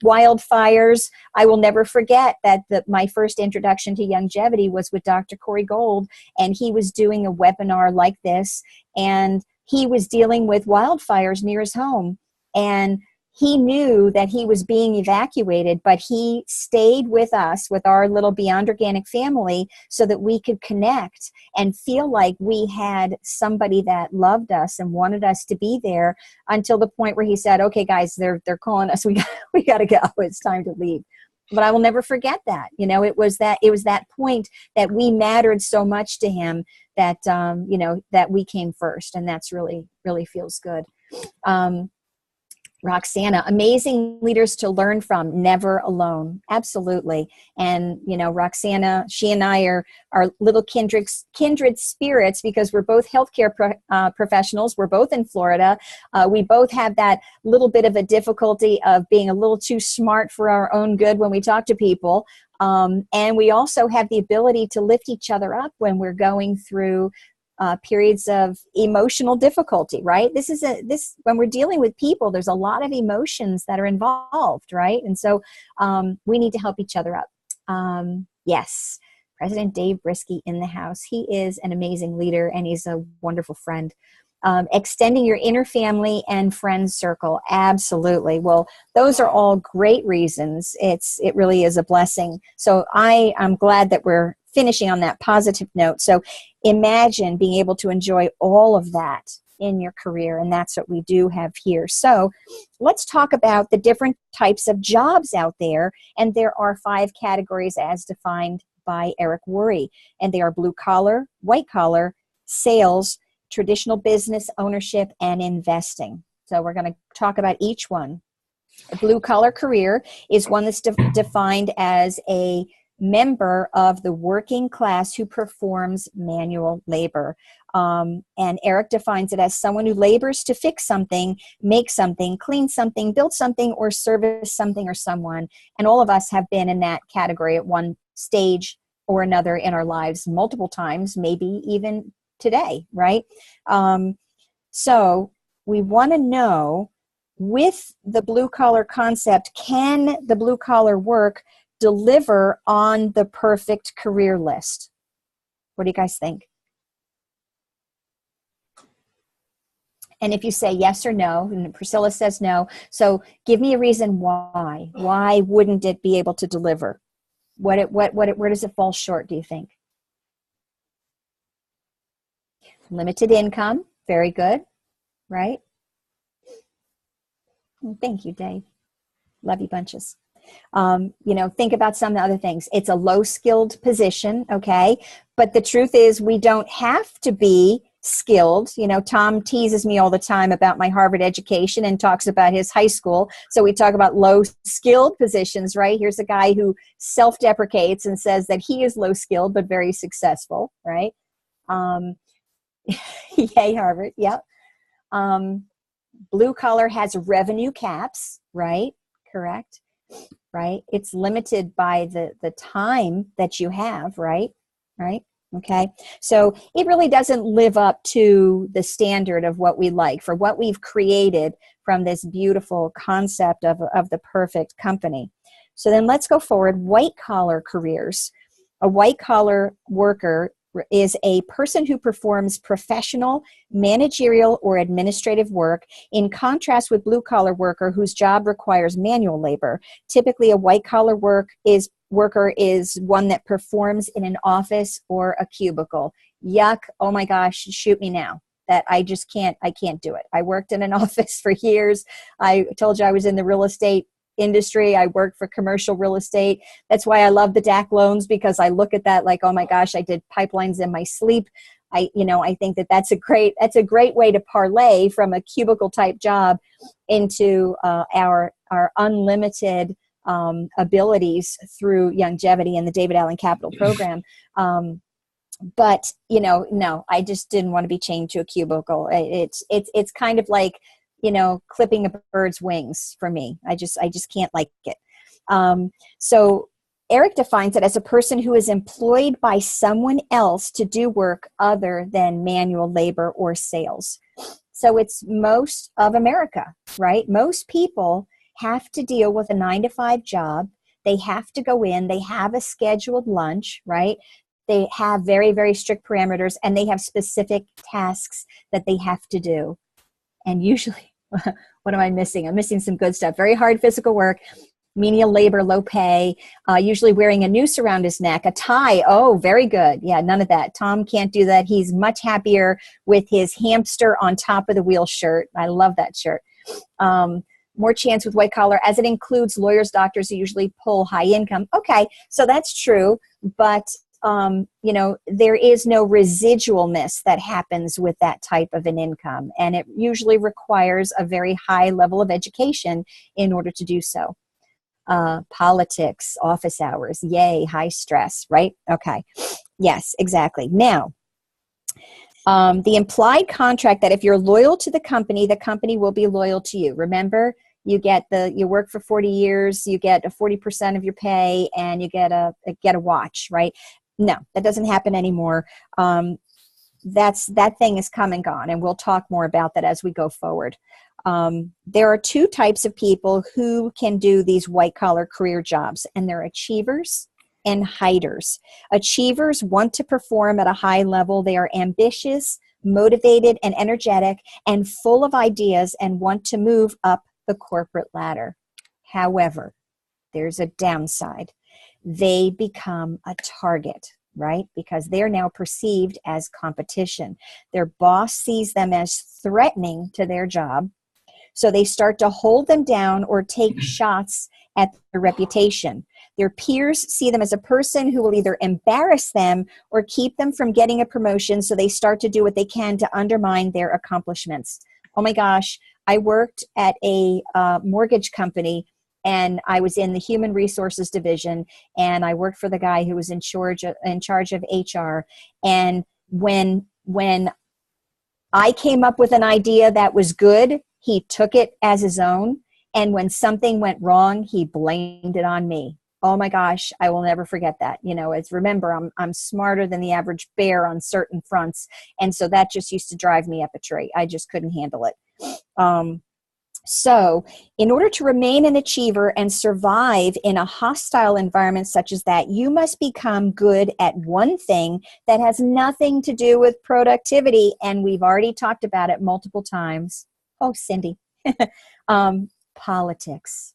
wildfires. I will never forget that my first introduction to longevity was with Dr. Corey Gold, and he was doing a webinar like this, and he was dealing with wildfires near his home. And he knew that he was being evacuated, but he stayed with us, with our little Beyond Organic family, so that we could connect and feel like we had somebody that loved us and wanted us to be there, until the point where he said, okay, guys, they're calling us. We got to go. It's time to leave. But I will never forget that. It was that point that we mattered so much to him that, that we came first. And that's really, really feels good. Roxana, amazing leaders to learn from, never alone. Absolutely. And, Roxana, she and I are little kindred spirits, because we're both healthcare professionals. We're both in Florida. We both have that little bit of a difficulty of being a little too smart for our own good when we talk to people. And we also have the ability to lift each other up when we're going through periods of emotional difficulty, right? When we're dealing with people, there's a lot of emotions that are involved, right? And so we need to help each other up. Yes, President Dave Brisky in the house. He is an amazing leader, and he's a wonderful friend. Extending your inner family and friend circle. Absolutely. Well, those are all great reasons. It really is a blessing. So I'm glad that we're finishing on that positive note. So imagine being able to enjoy all of that in your career, and that's what we do have here. So let's talk about the different types of jobs out there, and there are 5 categories as defined by Eric Worre, and they are blue collar, white collar, sales, traditional business ownership, and investing. So we're going to talk about each one. A blue collar career is one that's defined as a member of the working class who performs manual labor. And Eric defines it as someone who labors to fix something, make something, clean something, build something, or service something or someone. And all of us have been in that category at one stage or another in our lives, multiple times, maybe even today, right? So we want to know, with the blue collar concept, can the blue collar work deliver on the perfect career list? What do you guys think? And if you say yes or no, and Priscilla says no, so give me a reason why. Why wouldn't it be able to deliver? Where does it fall short, do you think? Limited income, very good, right? Thank you, Dave. Love you bunches. Think about some other things. It's a low-skilled position, okay? But the truth is, we don't have to be skilled. Tom teases me all the time about my Harvard education and talks about his high school. So we talk about low-skilled positions, right? Here's a guy who self-deprecates and says that he is low-skilled but very successful, right? Yay, Harvard, yep. Blue collar has revenue caps, right? Correct. Right? It's limited by the time that you have, right? Right? Okay. So it really doesn't live up to the standard of what we like, for what we've created from this beautiful concept of the perfect company. So then let's go forward. White collar careers. A white collar worker is a person who performs professional, managerial, or administrative work, in contrast with blue-collar worker whose job requires manual labor. Typically, a white-collar worker is one that performs in an office or a cubicle. Yuck, oh my gosh, shoot me now. That I can't do it. I worked in an office for years. I told you I was in the real estate industry. I work for commercial real estate. That's why I love the DAC loans, because I look at that like, oh my gosh, I did pipelines in my sleep. I think that's a great way to parlay from a cubicle type job into our unlimited abilities through longevity and the David Allen Capital Program. But no, I just didn't want to be chained to a cubicle. It's kind of like, clipping a bird's wings for me. I just can't like it. So Eric defines it as a person who is employed by someone else to do work other than manual labor or sales. So it's most of America, right? Most people have to deal with a 9-to-5 job. They have to go in, they have a scheduled lunch, right? They have very, very strict parameters, and they have specific tasks that they have to do. And usually, what am I missing? I'm missing some good stuff. Very hard physical work, menial labor, low pay, usually wearing a noose around his neck, a tie. Oh, very good. Yeah, none of that. Tom can't do that. He's much happier with his hamster on top of the wheel shirt. I love that shirt. More chance with white collar, as it includes lawyers, doctors who usually pull high income. Okay, so that's true, but there is no residualness that happens with that type of an income, and it usually requires a very high level of education in order to do so. Politics, office hours, yay, high stress, right? Okay, yes, exactly. Now, the implied contract that if you're loyal to the company will be loyal to you. Remember, you work for 40 years, you get a 40% of your pay, and you get a watch, right? No, that doesn't happen anymore. That thing is come and gone, and we'll talk more about that as we go forward. There are two types of people who can do these white-collar career jobs, and they're achievers and hiders. Achievers want to perform at a high level. They are ambitious, motivated, and energetic, and full of ideas, and want to move up the corporate ladder. However, there's a downside. They become a target, right? Because they're now perceived as competition. Their boss sees them as threatening to their job, so they start to hold them down or take shots at their reputation. Their peers see them as a person who will either embarrass them or keep them from getting a promotion, so they start to do what they can to undermine their accomplishments. Oh my gosh, I worked at a mortgage company, and I was in the human resources division, and I worked for the guy who was in charge of HR. And when I came up with an idea that was good, he took it as his own. And when something went wrong, he blamed it on me. Oh my gosh, I will never forget that. Remember, I'm smarter than the average bear on certain fronts. And so that just used to drive me up a tree. I just couldn't handle it. So in order to remain an achiever and survive in a hostile environment such as that, you must become good at one thing that has nothing to do with productivity. And we've already talked about it multiple times. Oh, Cindy. Politics,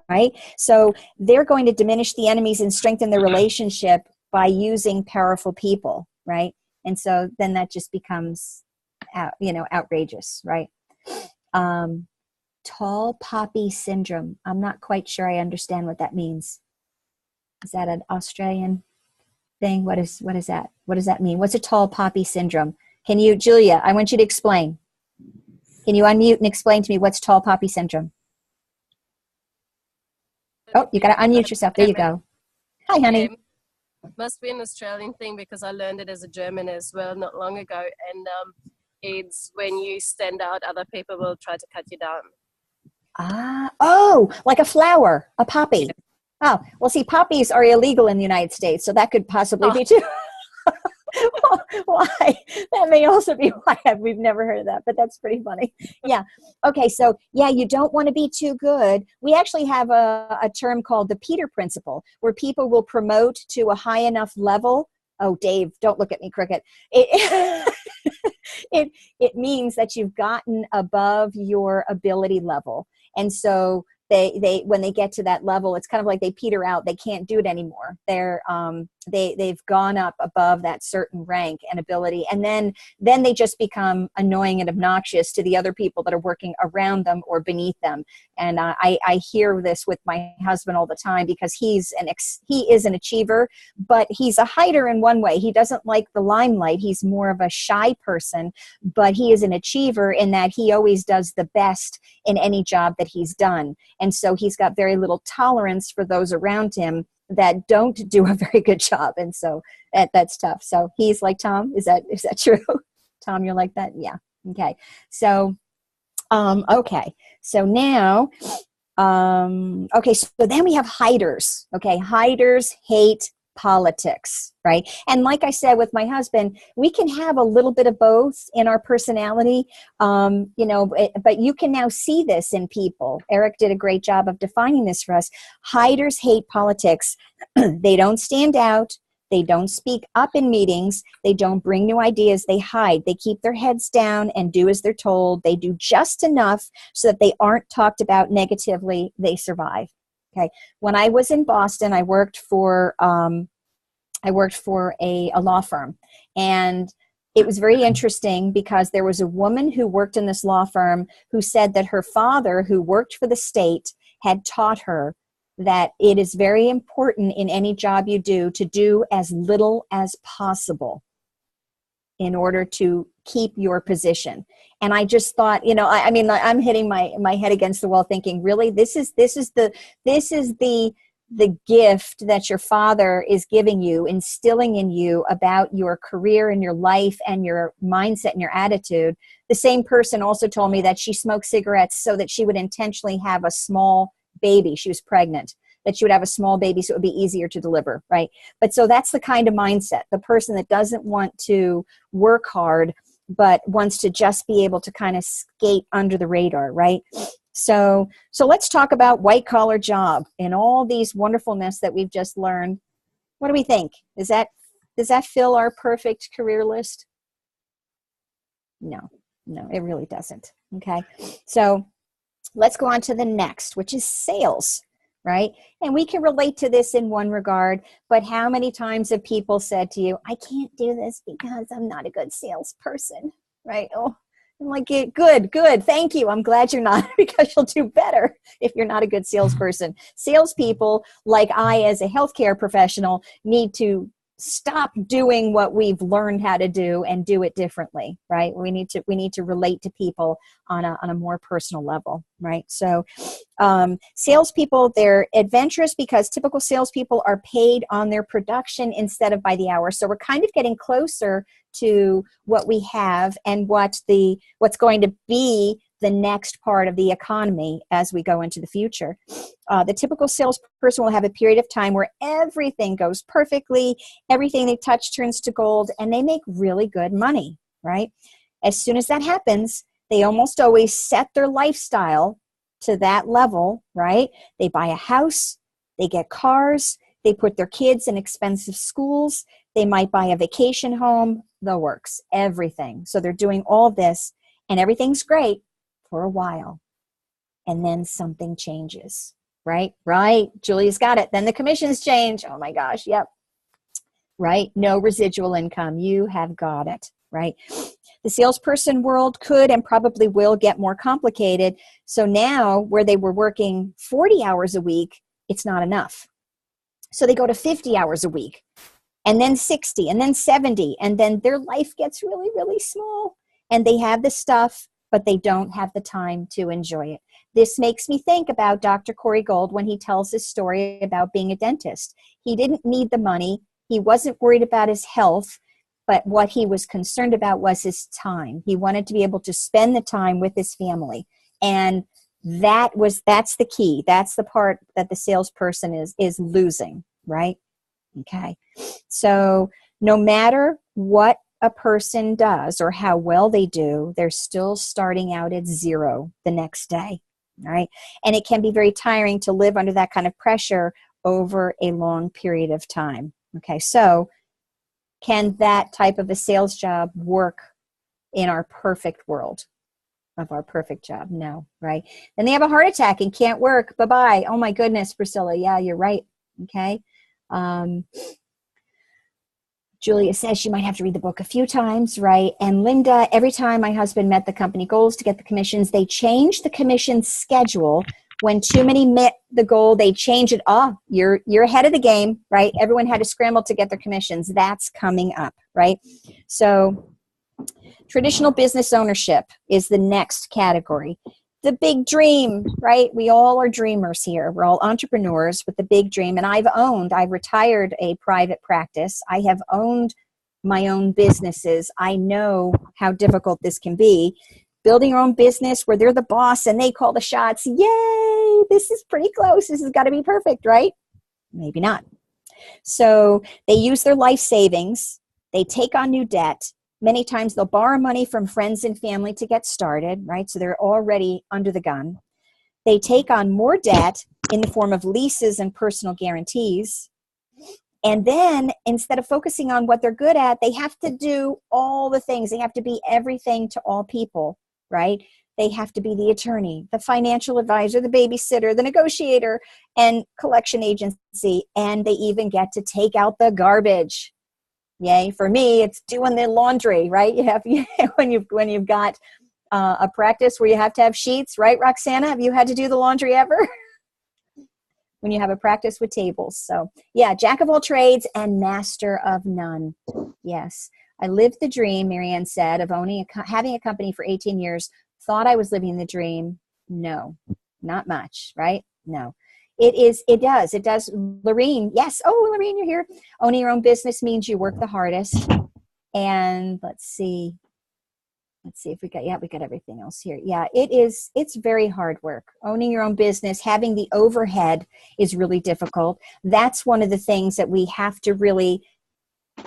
right? So they're going to diminish the enemies and strengthen the relationship by using powerful people, right? And so then that just becomes, outrageous, right? Tall poppy syndrome. I'm not quite sure I understand what that means. Is that an Australian thing? What is that? What does that mean? What's a tall poppy syndrome? Can you, Julia, I want you to explain. Can you unmute and explain to me what's tall poppy syndrome? Oh, you got to unmute yourself. There you go. Hi, honey. Must be an Australian thing because I learned it as a German as well not long ago. And it's when you stand out, other people will try to cut you down. Like a flower, a poppy. Yeah. Oh, well, see, poppies are illegal in the United States, so that could possibly be too. Why? That may also be why we've never heard of that, but that's pretty funny. Yeah. Okay. So yeah, you don't want to be too good. We actually have a term called the Peter Principle, where people will promote to a high enough level. Oh, Dave, don't look at me, Cricket. It means that you've gotten above your ability level. And so they when they get to that level, it's kind of like they peter out. They can't do it anymore. They've gone up above that certain rank and ability, and then they just become annoying and obnoxious to the other people that are working around them or beneath them. And I hear this with my husband all the time because he is an achiever, but he's a hider in one way. He doesn't like the limelight. He's more of a shy person, but he is an achiever in that he always does the best in any job that he's done. And so he's got very little tolerance for those around him that don't do a very good job. And so that's tough. So he's like Tom. Is that true? Tom, you're like that? Yeah. Okay. So, okay. So now Okay, so then we have hiders. Okay, hiders hate politics, right? And like I said with my husband, we can have a little bit of both in our personality, but you can now see this in people. Eric did a great job of defining this for us. Hiders hate politics. They don't stand out. They don't speak up in meetings. They don't bring new ideas. They hide. They keep their heads down and do as they're told. They do just enough so that they aren't talked about negatively. They survive. Okay. When I was in Boston, I worked for a law firm, and it was very interesting because there was a woman who worked in this law firm who said that her father, who worked for the state, had taught her that it is very important in any job you do to do as little as possible in order to keep your position. And I just thought, I mean, I'm hitting my head against the wall thinking, really, this is the gift that your father is giving you, instilling in you about your career and your life and your mindset and your attitude. The same person also told me that she smoked cigarettes so that she would intentionally have a small baby. She was pregnant, that she would have a small baby so it would be easier to deliver, right? But so that's the kind of mindset, the person that doesn't want to work hard, but wants to just be able to kind of skate under the radar, right? So let's talk about white collar job and all these wonderfulness that we've just learned. What do we think? Does that fill our perfect career list? No, it really doesn't. Okay. So let's go on to the next, which is sales, right? And we can relate to this in one regard, but how many times have people said to you, I can't do this because I'm not a good salesperson, right? Oh, I'm like, good. Thank you. I'm glad you're not, because you'll do better if you're not a good salesperson. Salespeople, like I, as a healthcare professional, need to stop doing what we've learned how to do and do it differently, right? We need to relate to people on a more personal level, right? So salespeople, they're adventurous because typical salespeople are paid on their production instead of by the hour. So we're kind of getting closer to what we have and what's going to be the next part of the economy as we go into the future. The typical salesperson will have a period of time where everything goes perfectly, everything they touch turns to gold, and they make really good money, right? As soon as that happens, they almost always set their lifestyle to that level, right? They buy a house, they get cars, they put their kids in expensive schools, they might buy a vacation home, the works, everything. So they're doing all this, and everything's great for a while. And then something changes, right? Right. Julie's got it. Then the commissions change. Oh my gosh. Yep. Right. No residual income. You have got it. Right. The salesperson world could and probably will get more complicated. So now where they were working 40 hours a week, it's not enough. So they go to 50 hours a week, and then 60, and then 70, and then their life gets really, really small, and they have the stuff, but they don't have the time to enjoy it. This makes me think about Dr. Corey Gold when he tells his story about being a dentist. He didn't need the money. He wasn't worried about his health, but what he was concerned about was his time. He wanted to be able to spend the time with his family. And that's the key. That's the part that the salesperson is losing, right? Okay. So no matter what a person does or how well they do, they're still starting out at zero the next day, right? And it can be very tiring to live under that kind of pressure over a long period of time. Okay. So can that type of a sales job work in our perfect world? Of our perfect job? No, right? Then they have a heart attack and can't work. Bye-bye. Oh my goodness, Priscilla. Yeah, you're right. Okay. Julia says she might have to read the book a few times, right? And Linda, every time my husband met the company goals to get the commissions, they changed the commission schedule. When too many met the goal, they change it. Oh, you're ahead of the game, right? Everyone had to scramble to get their commissions. That's coming up, right? So traditional business ownership is the next category. The big dream, right? We all are dreamers here. We're all entrepreneurs with the big dream. And I've retired a private practice. I have owned my own businesses. I know how difficult this can be. Building your own business where they're the boss and they call the shots. Yay! yay, this is pretty close. This has got to be perfect, right? Maybe not. So they use their life savings. They take on new debt. Many times they'll borrow money from friends and family to get started, right? So they're already under the gun. They take on more debt in the form of leases and personal guarantees. And then instead of focusing on what they're good at, they have to do all the things. They have to be everything to all people, right? They have to be the attorney, the financial advisor, the babysitter, the negotiator, and collection agency. And they even get to take out the garbage. Yay. For me, it's doing the laundry, right? You have when you've got a practice where you have to have sheets, right, Roxana? Have you had to do the laundry ever? When you have a practice with tables. So yeah, jack of all trades and master of none. Yes. I lived the dream, Marianne said, of having a company for 18 years. Thought I was living the dream. No, not much, right? No. It does. Lorene, yes. Oh, Lorene, you're here. Owning your own business means you work the hardest. And let's see if we got everything else here. Yeah, it's very hard work. Owning your own business, having the overhead is really difficult. That's one of the things that we have to really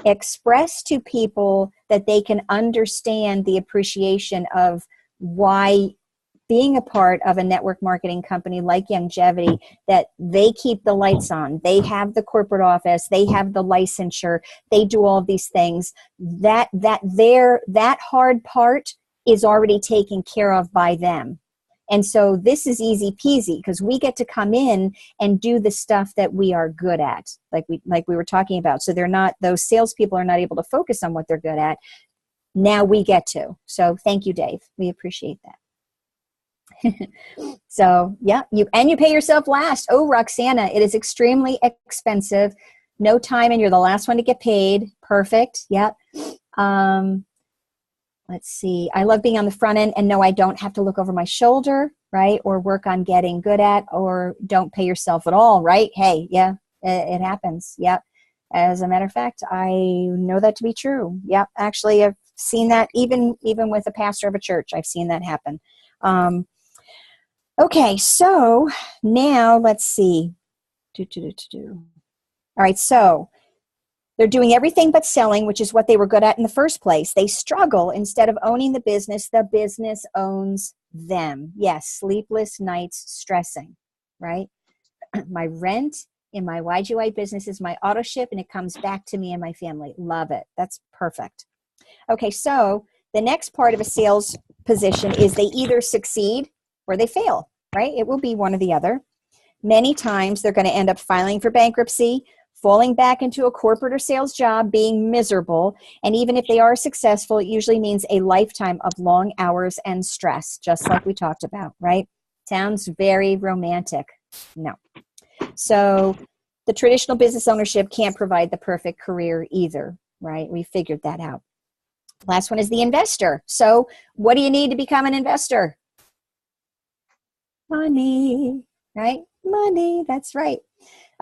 express to people, that they can understand the appreciation of why being a part of a network marketing company like Longevity, that they keep the lights on. They have the corporate office. They have the licensure. They do all of these things. That hard part is already taken care of by them. And so this is easy peasy, because we get to come in and do the stuff that we are good at, like we were talking about. So those salespeople are not able to focus on what they're good at. Now we get to. So thank you, Dave. We appreciate that. So yeah, you pay yourself last. Oh, Roxana, it is extremely expensive. No time, and you're the last one to get paid. Perfect. Yeah. Let's see. I love being on the front end, and no, I don't have to look over my shoulder, right? Or work on getting good at, or don't pay yourself at all, right? Hey, yeah, it happens. Yeah. As a matter of fact, I know that to be true. Yeah. Actually, I've seen that even with a pastor of a church. I've seen that happen. Okay, so now let's see. All right, so they're doing everything but selling, which is what they were good at in the first place. They struggle. Instead of owning the business owns them. Yes, sleepless nights, stressing, right? My rent in my YGY business is my auto ship, and it comes back to me and my family. Love it. That's perfect. Okay, so the next part of a sales position is they either succeed or they fail, right? It will be one or the other. Many times they're going to end up filing for bankruptcy, falling back into a corporate or sales job, being miserable. And even if they are successful, it usually means a lifetime of long hours and stress, just like we talked about, right? Sounds very romantic. No. So the traditional business ownership can't provide the perfect career either, right? We figured that out. Last one is the investor. So what do you need to become an investor? Money, right? Money, that's right.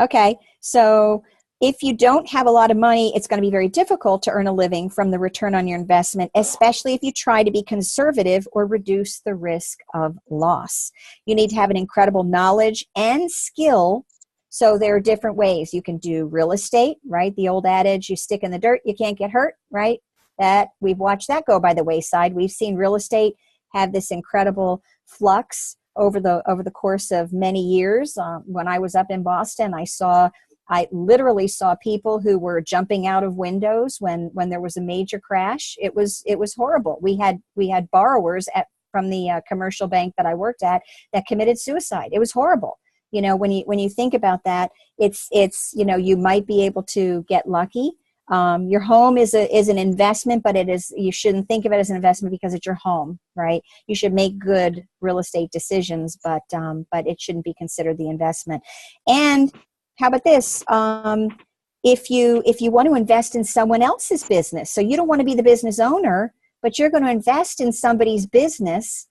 Okay, so if you don't have a lot of money, it's going to be very difficult to earn a living from the return on your investment, especially if you try to be conservative or reduce the risk of loss. You need to have an incredible knowledge and skill. So there are different ways. You can do real estate, right? The old adage, you stick in the dirt, you can't get hurt, right? That we've watched that go by the wayside. We've seen real estate have this incredible flux over the course of many years. When I was up in Boston, I literally saw people who were jumping out of windows when there was a major crash. It was horrible. We had borrowers from the commercial bank that I worked at that committed suicide. It was horrible. You know, when you think about that, it's you might be able to get lucky. Your home is an investment, but you shouldn't think of it as an investment because it's your home, right? You should make good real estate decisions, but it shouldn't be considered the investment. And how about this? If you want to invest in someone else's business, so you don't want to be the business owner, but you're going to invest in somebody's business.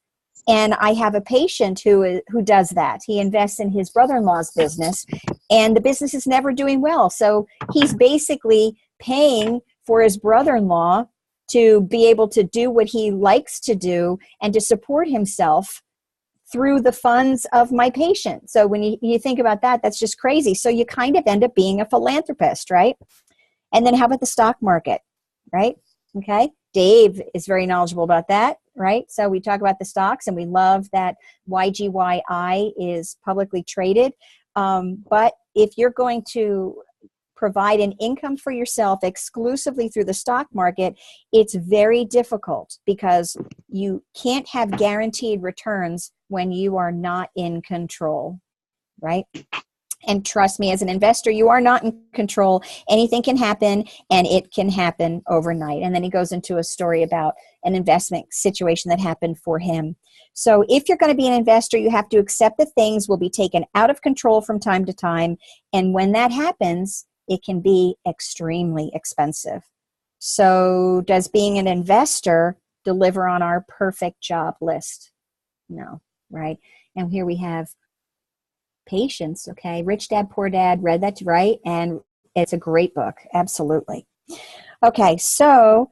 And I have a patient who does that. He invests in his brother-in-law's business, and the business is never doing well. So he's basically paying for his brother-in-law to be able to do what he likes to do and to support himself through the funds of my patient. So when you think about that, that's just crazy. So you kind of end up being a philanthropist, right? And then how about the stock market, right? Okay. Dave is very knowledgeable about that, right? So we talk about the stocks, and we love that YGYI is publicly traded. But if you're going to provide an income for yourself exclusively through the stock market, it's very difficult because you can't have guaranteed returns when you are not in control, right? And trust me, as an investor, you are not in control. Anything can happen, and it can happen overnight. And then he goes into a story about an investment situation that happened for him. So if you're going to be an investor, you have to accept that things will be taken out of control from time to time. And when that happens, it can be extremely expensive. So does being an investor deliver on our perfect job list? No, right? And here we have Patience, okay? Rich Dad, Poor Dad, read that, right? And it's a great book, absolutely. Okay, so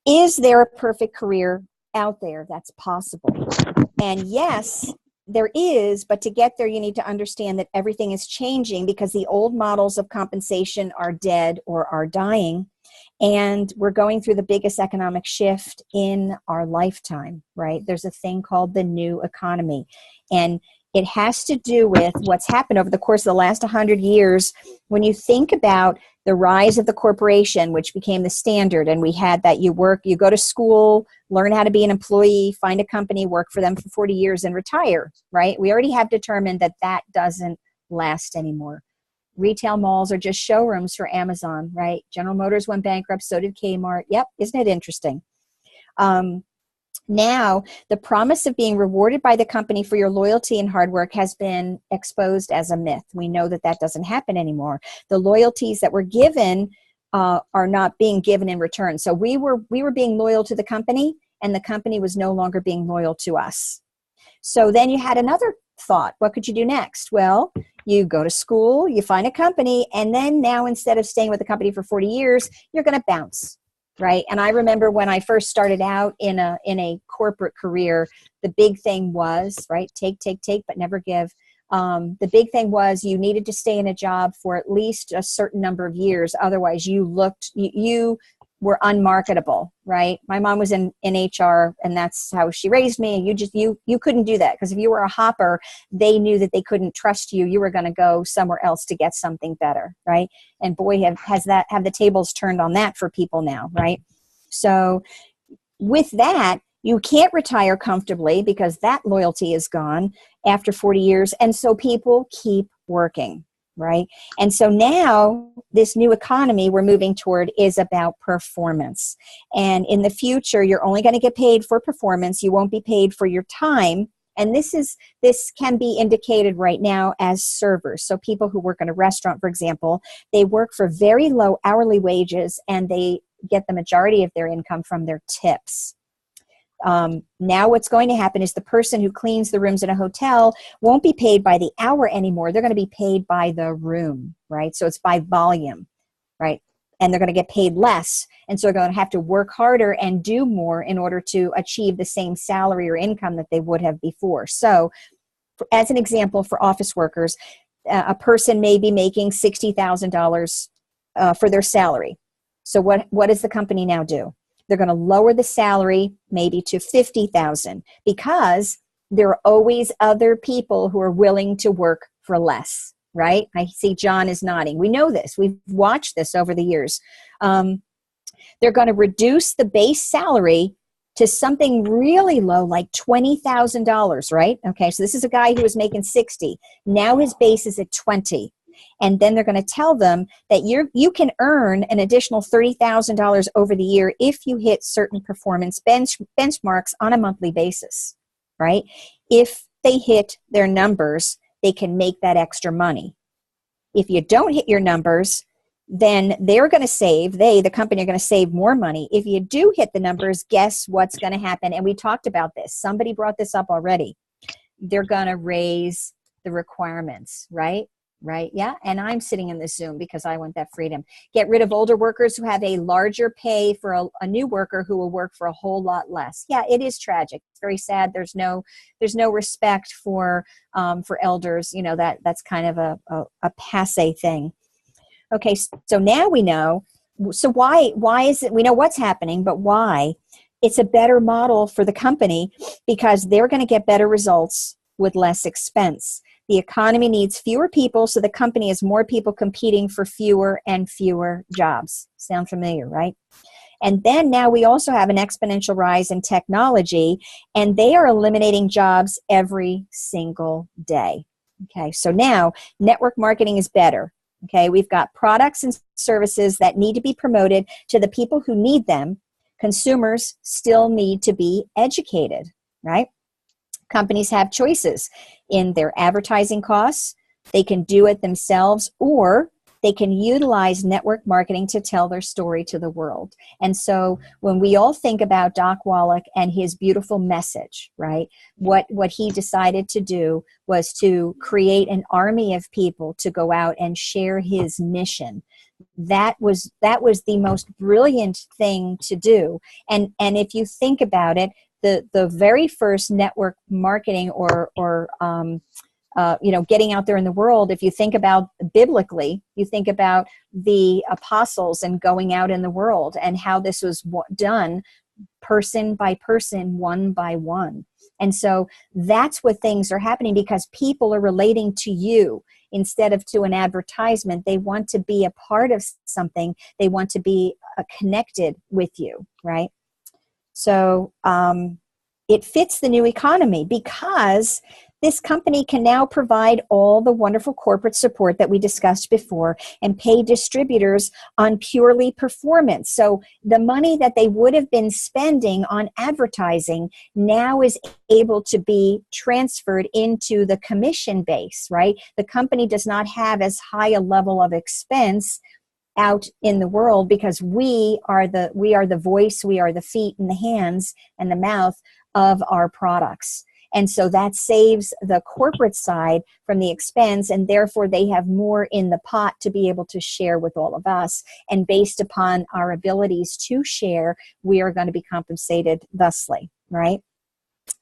is there a perfect career out there that's possible? And yes, there is, but to get there, you need to understand that everything is changing because the old models of compensation are dead or are dying. And we're going through the biggest economic shift in our lifetime, right? There's a thing called the new economy. And it has to do with what's happened over the course of the last 100 years. When you think about the rise of the corporation, which became the standard, and we had that you go to school, learn how to be an employee, find a company, work for them for 40 years and retire, right? We already have determined that that doesn't last anymore. Retail malls are just showrooms for Amazon, right? General Motors went bankrupt, so did Kmart. Yep, isn't it interesting? Now, the promise of being rewarded by the company for your loyalty and hard work has been exposed as a myth. We know that that doesn't happen anymore. The loyalties that were given are not being given in return. So we were being loyal to the company, and the company was no longer being loyal to us. So then you had another thought. What could you do next? Well, you go to school, you find a company, and then now instead of staying with the company for 40 years, you're going to bounce. Right. And I remember when I first started out in a corporate career, the big thing was, right, take, but never give. The big thing was you needed to stay in a job for at least a certain number of years. Otherwise, you were unmarketable. Right. My mom was in HR, and that's how she raised me. And you couldn't do that because if you were a hopper, they knew that they couldn't trust you. You were going to go somewhere else to get something better. Right. And boy, have the tables turned on that for people now. Right. So with that, you can't retire comfortably because that loyalty is gone after 40 years. And so people keep working. Right. And so now this new economy we're moving toward is about performance. And in the future, you're only going to get paid for performance. You won't be paid for your time. And this can be indicated right now as servers. So people who work in a restaurant, for example, they work for very low hourly wages, and they get the majority of their income from their tips. Now what's going to happen is the person who cleans the rooms in a hotel won't be paid by the hour anymore. They're going to be paid by the room, right? So it's by volume, right? And they're going to get paid less. And so they're going to have to work harder and do more in order to achieve the same salary or income that they would have before. So as an example, for office workers, a person may be making $60,000 for their salary. So what does the company now do? They're going to lower the salary maybe to $50,000 because there are always other people who are willing to work for less, right? I see John is nodding. We know this. We've watched this over the years. They're going to reduce the base salary to something really low, like $20,000, right? Okay, so this is a guy who was making 60. Now his base is at 20. And then they're going to tell them that you can earn an additional $30,000 over the year if you hit certain performance benchmarks on a monthly basis, right? If they hit their numbers, they can make that extra money. If you don't hit your numbers, then they're going to save, the company are going to save more money. If you do hit the numbers, guess what's going to happen? And we talked about this. Somebody brought this up already. They're going to raise the requirements, right? right? Yeah. And I'm sitting in this Zoom because I want that freedom. Get rid of older workers who have a larger pay for a new worker who will work for a whole lot less. Yeah, it is tragic. It's very sad. There's no respect for elders. You know, that's kind of a passé thing. Okay. So now we know. So why is it, we know what's happening, but why? It's a better model for the company because they're going to get better results with less expense. The economy needs fewer people, so the company has more people competing for fewer and fewer jobs. Sound familiar, right? And then now we also have an exponential rise in technology, and they are eliminating jobs every single day. Okay, so now network marketing is better. Okay, we've got products and services that need to be promoted to the people who need them. Consumers still need to be educated, right? Companies have choices in their advertising costs. They can do it themselves, or they can utilize network marketing to tell their story to the world. And so when we all think about Doc Wallach and his beautiful message, right, what he decided to do was to create an army of people to go out and share his mission. That was the most brilliant thing to do. And if you think about it, the very first network marketing or getting out there in the world, if you think about biblically, you think about the apostles and going out in the world and how this was done person by person, one by one. And so that's what things are happening because people are relating to you instead of to an advertisement. They want to be a part of something. They want to be connected with you, right? So it fits the new economy because this company can now provide all the wonderful corporate support that we discussed before and pay distributors on purely performance. So the money that they would have been spending on advertising now is able to be transferred into the commission base, right? The company does not have as high a level of expense out in the world because we are the voice, we are the feet and the hands and the mouth of our products. And so that saves the corporate side from the expense, and therefore they have more in the pot to be able to share with all of us. And based upon our abilities to share, we are going to be compensated thusly, right?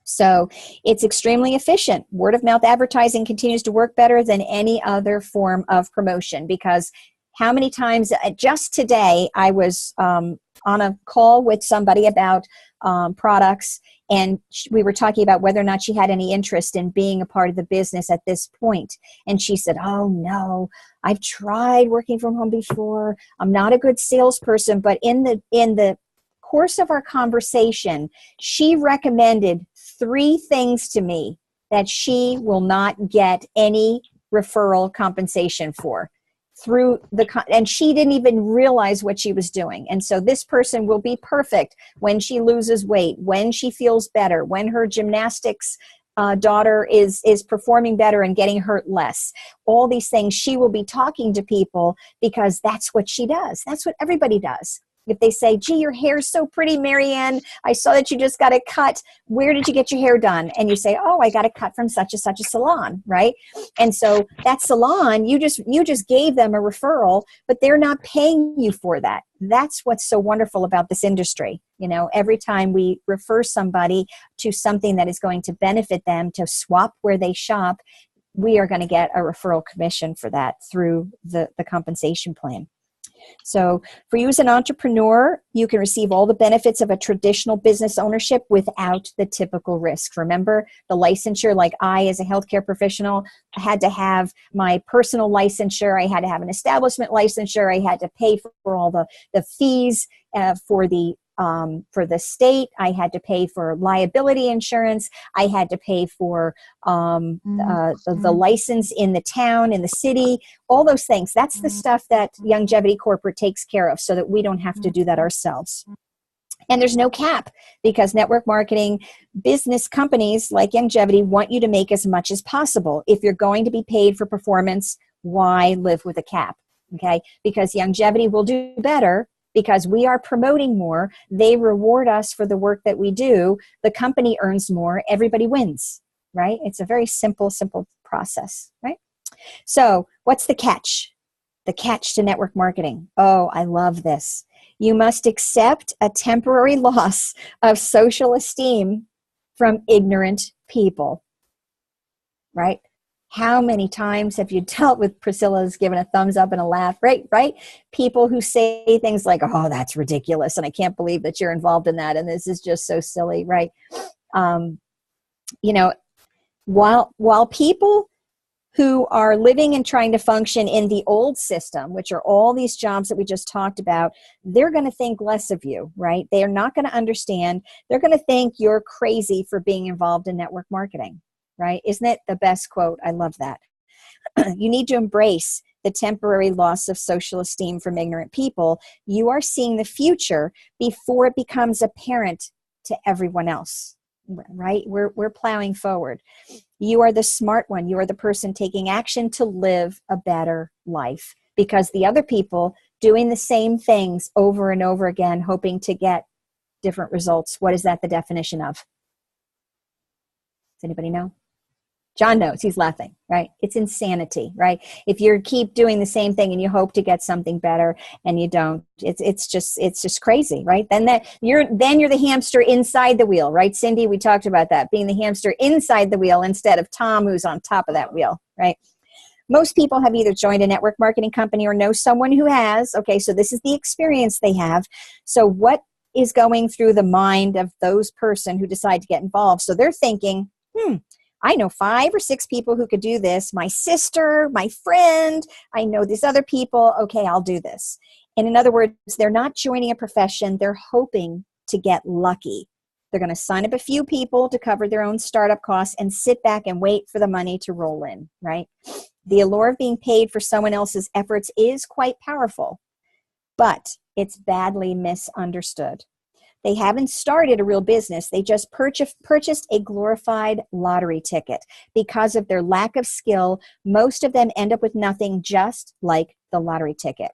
So it's extremely efficient. Word of mouth advertising continues to work better than any other form of promotion because how many times, just today, I was on a call with somebody about products, and we were talking about whether or not she had any interest in being a part of the business at this point. And she said, oh no, I've tried working from home before. I'm not a good salesperson, but in the course of our conversation, she recommended 3 things to me that she will not get any referral compensation for. And she didn't even realize what she was doing. And so this person will be perfect when she loses weight, when she feels better, when her gymnastics daughter is performing better and getting hurt less. All these things, she will be talking to people because that's what she does. That's what everybody does. If they say, gee, your hair's so pretty, Marianne, I saw that you just got it cut. Where did you get your hair done? And you say, oh, I got it cut from such and such a salon, right? And so that salon, you just gave them a referral, but they're not paying you for that. That's what's so wonderful about this industry. You know, every time we refer somebody to something that is going to benefit them to swap where they shop, we are going to get a referral commission for that through the compensation plan. So for you as an entrepreneur, you can receive all the benefits of a traditional business ownership without the typical risks. Remember the licensure, like I, as a healthcare professional, I had to have my personal licensure. I had to have an establishment licensure. I had to pay for all the fees for the state. I had to pay for liability insurance. I had to pay for the license in the town, in the city, all those things. That's the stuff that Longevity Corporate takes care of so that we don't have to do that ourselves. And there's no cap because network marketing business companies like Longevity want you to make as much as possible. If you're going to be paid for performance, why live with a cap? Okay, because Longevity will do better because we are promoting more. They reward us for the work that we do. The company earns more. Everybody wins, right? It's a very simple process, right? So what's the catch? The catch to network marketing. Oh, I love this. You must accept a temporary loss of social esteem from ignorant people, right? How many times have you dealt with Priscilla's given a thumbs up and a laugh, right? People who say things like, oh, that's ridiculous, and I can't believe that you're involved in that, and this is just so silly, right? You know, while people who are living and trying to function in the old system, which are all these jobs that we just talked about, they're going to think less of you, right? They are not going to understand. They're going to think you're crazy for being involved in network marketing, right? Isn't it the best quote? I love that. You need to embrace the temporary loss of social esteem from ignorant people. You are seeing the future before it becomes apparent to everyone else, right? We're plowing forward. You are the smart one. You are the person taking action to live a better life, because the other people doing the same things over and over again, hoping to get different results. What is that the definition of? Does anybody know? John knows. He's laughing, right? It's insanity, right? If you keep doing the same thing and you hope to get something better and you don't, it's just crazy, right? Then you're the hamster inside the wheel, right? Cindy, we talked about that, being the hamster inside the wheel instead of Tom, who's on top of that wheel, right? Most people have either joined a network marketing company or know someone who has. Okay, so this is the experience they have. So what is going through the mind of those person who decide to get involved? So they're thinking, I know 5 or 6 people who could do this. My sister, my friend, I know these other people. Okay, I'll do this. And in other words, they're not joining a profession. They're hoping to get lucky. They're going to sign up a few people to cover their own startup costs and sit back and wait for the money to roll in, right? The allure of being paid for someone else's efforts is quite powerful, but it's badly misunderstood. They haven't started a real business. They just purchased a glorified lottery ticket. Because of their lack of skill, most of them end up with nothing, just like the lottery ticket.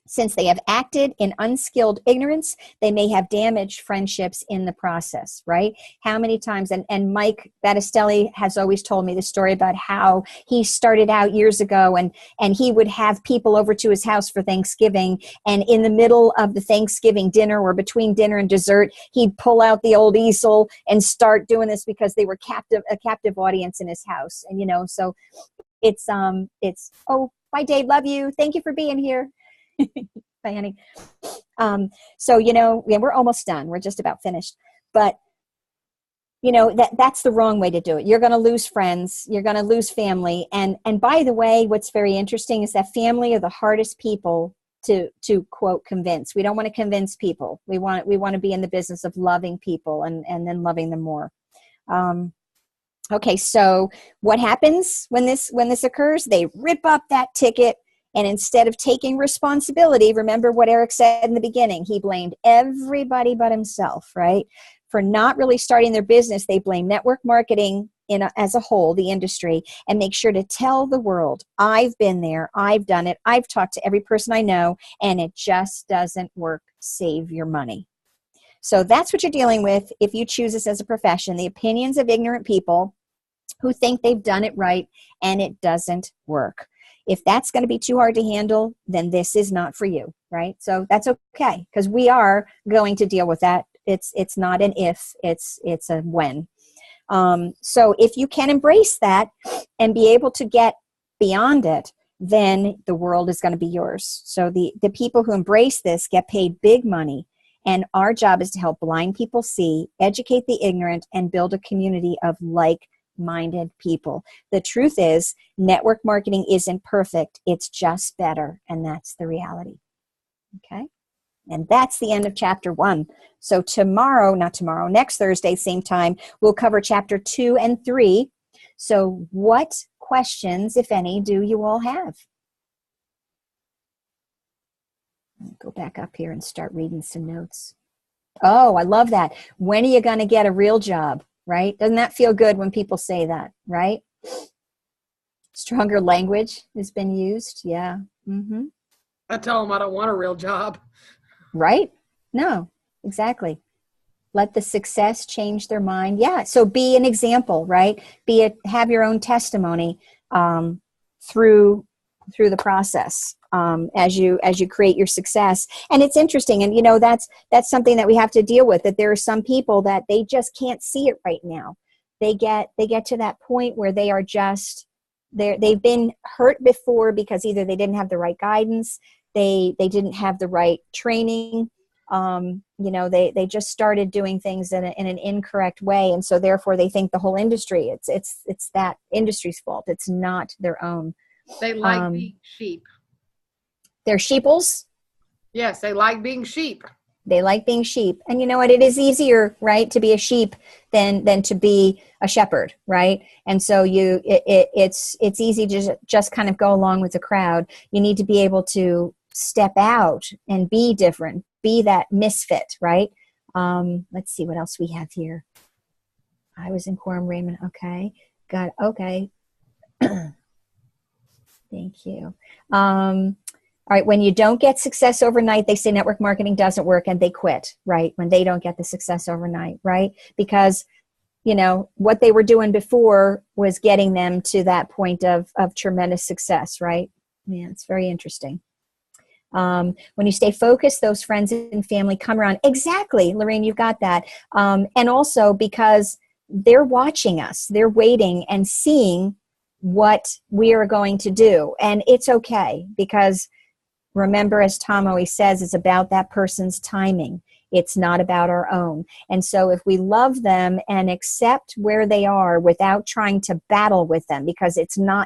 Since they have acted in unskilled ignorance, they may have damaged friendships in the process, right? How many times, and Mike Battistelli has always told me the story about how he started out years ago and he would have people over to his house for Thanksgiving, and in the middle of the Thanksgiving dinner or between dinner and dessert, he'd pull out the old easel and start doing this because they were a captive audience in his house. And, so it's, oh, bye Dave, love you. Thank you for being here. Bye, honey. So, we're almost done. We're just about finished. But, that's the wrong way to do it. You're going to lose friends. You're going to lose family. And by the way, what's very interesting is that family are the hardest people to quote, convince. We don't want to convince people. We want to be in the business of loving people and then loving them more. Okay, so what happens when this occurs? They rip up that ticket. And instead of taking responsibility, remember what Eric said in the beginning, he blamed everybody but himself, right? For not really starting their business, they blame network marketing as a whole, the industry, and make sure to tell the world, I've been there, I've done it, I've talked to every person I know, and it just doesn't work. Save your money. So that's what you're dealing with if you choose this as a profession, the opinions of ignorant people who think they've done it right, and it doesn't work. If that's going to be too hard to handle, then this is not for you, right? So that's okay, because we are going to deal with that. It's not an if, it's a when. So if you can embrace that and be able to get beyond it, then the world is going to be yours. So the people who embrace this get paid big money. And our job is to help blind people see, educate the ignorant, and build a community of like-minded people. The truth is, network marketing isn't perfect. It's just better. And that's the reality. Okay. And that's the end of chapter 1. So next Thursday, same time, we'll cover chapter 2 and 3. So what questions, if any, do you all have? I'll go back up here and start reading some notes. Oh, I love that. When are you going to get a real job? Right? Doesn't that feel good when people say that, right? Stronger language has been used. Yeah. Mm-hmm. I tell them I don't want a real job. Right? No, exactly. Let the success change their mind. Yeah. So be an example, right? Have your own testimony through the process as you create your success. And it's interesting, and you know, that's something that we have to deal with, that there are some people that they just can't see it right now. They get to that point where they are just they've been hurt before because either they didn't have the right guidance, they didn't have the right training, you know, they just started doing things in an incorrect way, and so therefore they think the whole industry it's that industry's fault. It's not their own. They like being sheep. They're sheeples. Yes, they like being sheep. They like being sheep. And you know what? It is easier, right, to be a sheep than to be a shepherd, right? And so it's easy to just kind of go along with the crowd. You need to be able to step out and be different, be that misfit, right? Let's see what else we have here. I was in Quorum Raymond. Okay. Got it. Okay. Thank you. All right. When you don't get success overnight, they say network marketing doesn't work and they quit, right? When they don't get the success overnight, right? Because, you know, what they were doing before was getting them to that point of tremendous success, right? Yeah, it's very interesting. When you stay focused, those friends and family come around. Exactly, Lorraine, you've got that. And also because they're watching us, they're waiting and seeing what we are going to do. And it's okay, because remember, as Tom always says, it's about that person's timing. It's not about our own. And so if we love them and accept where they are without trying to battle with them, because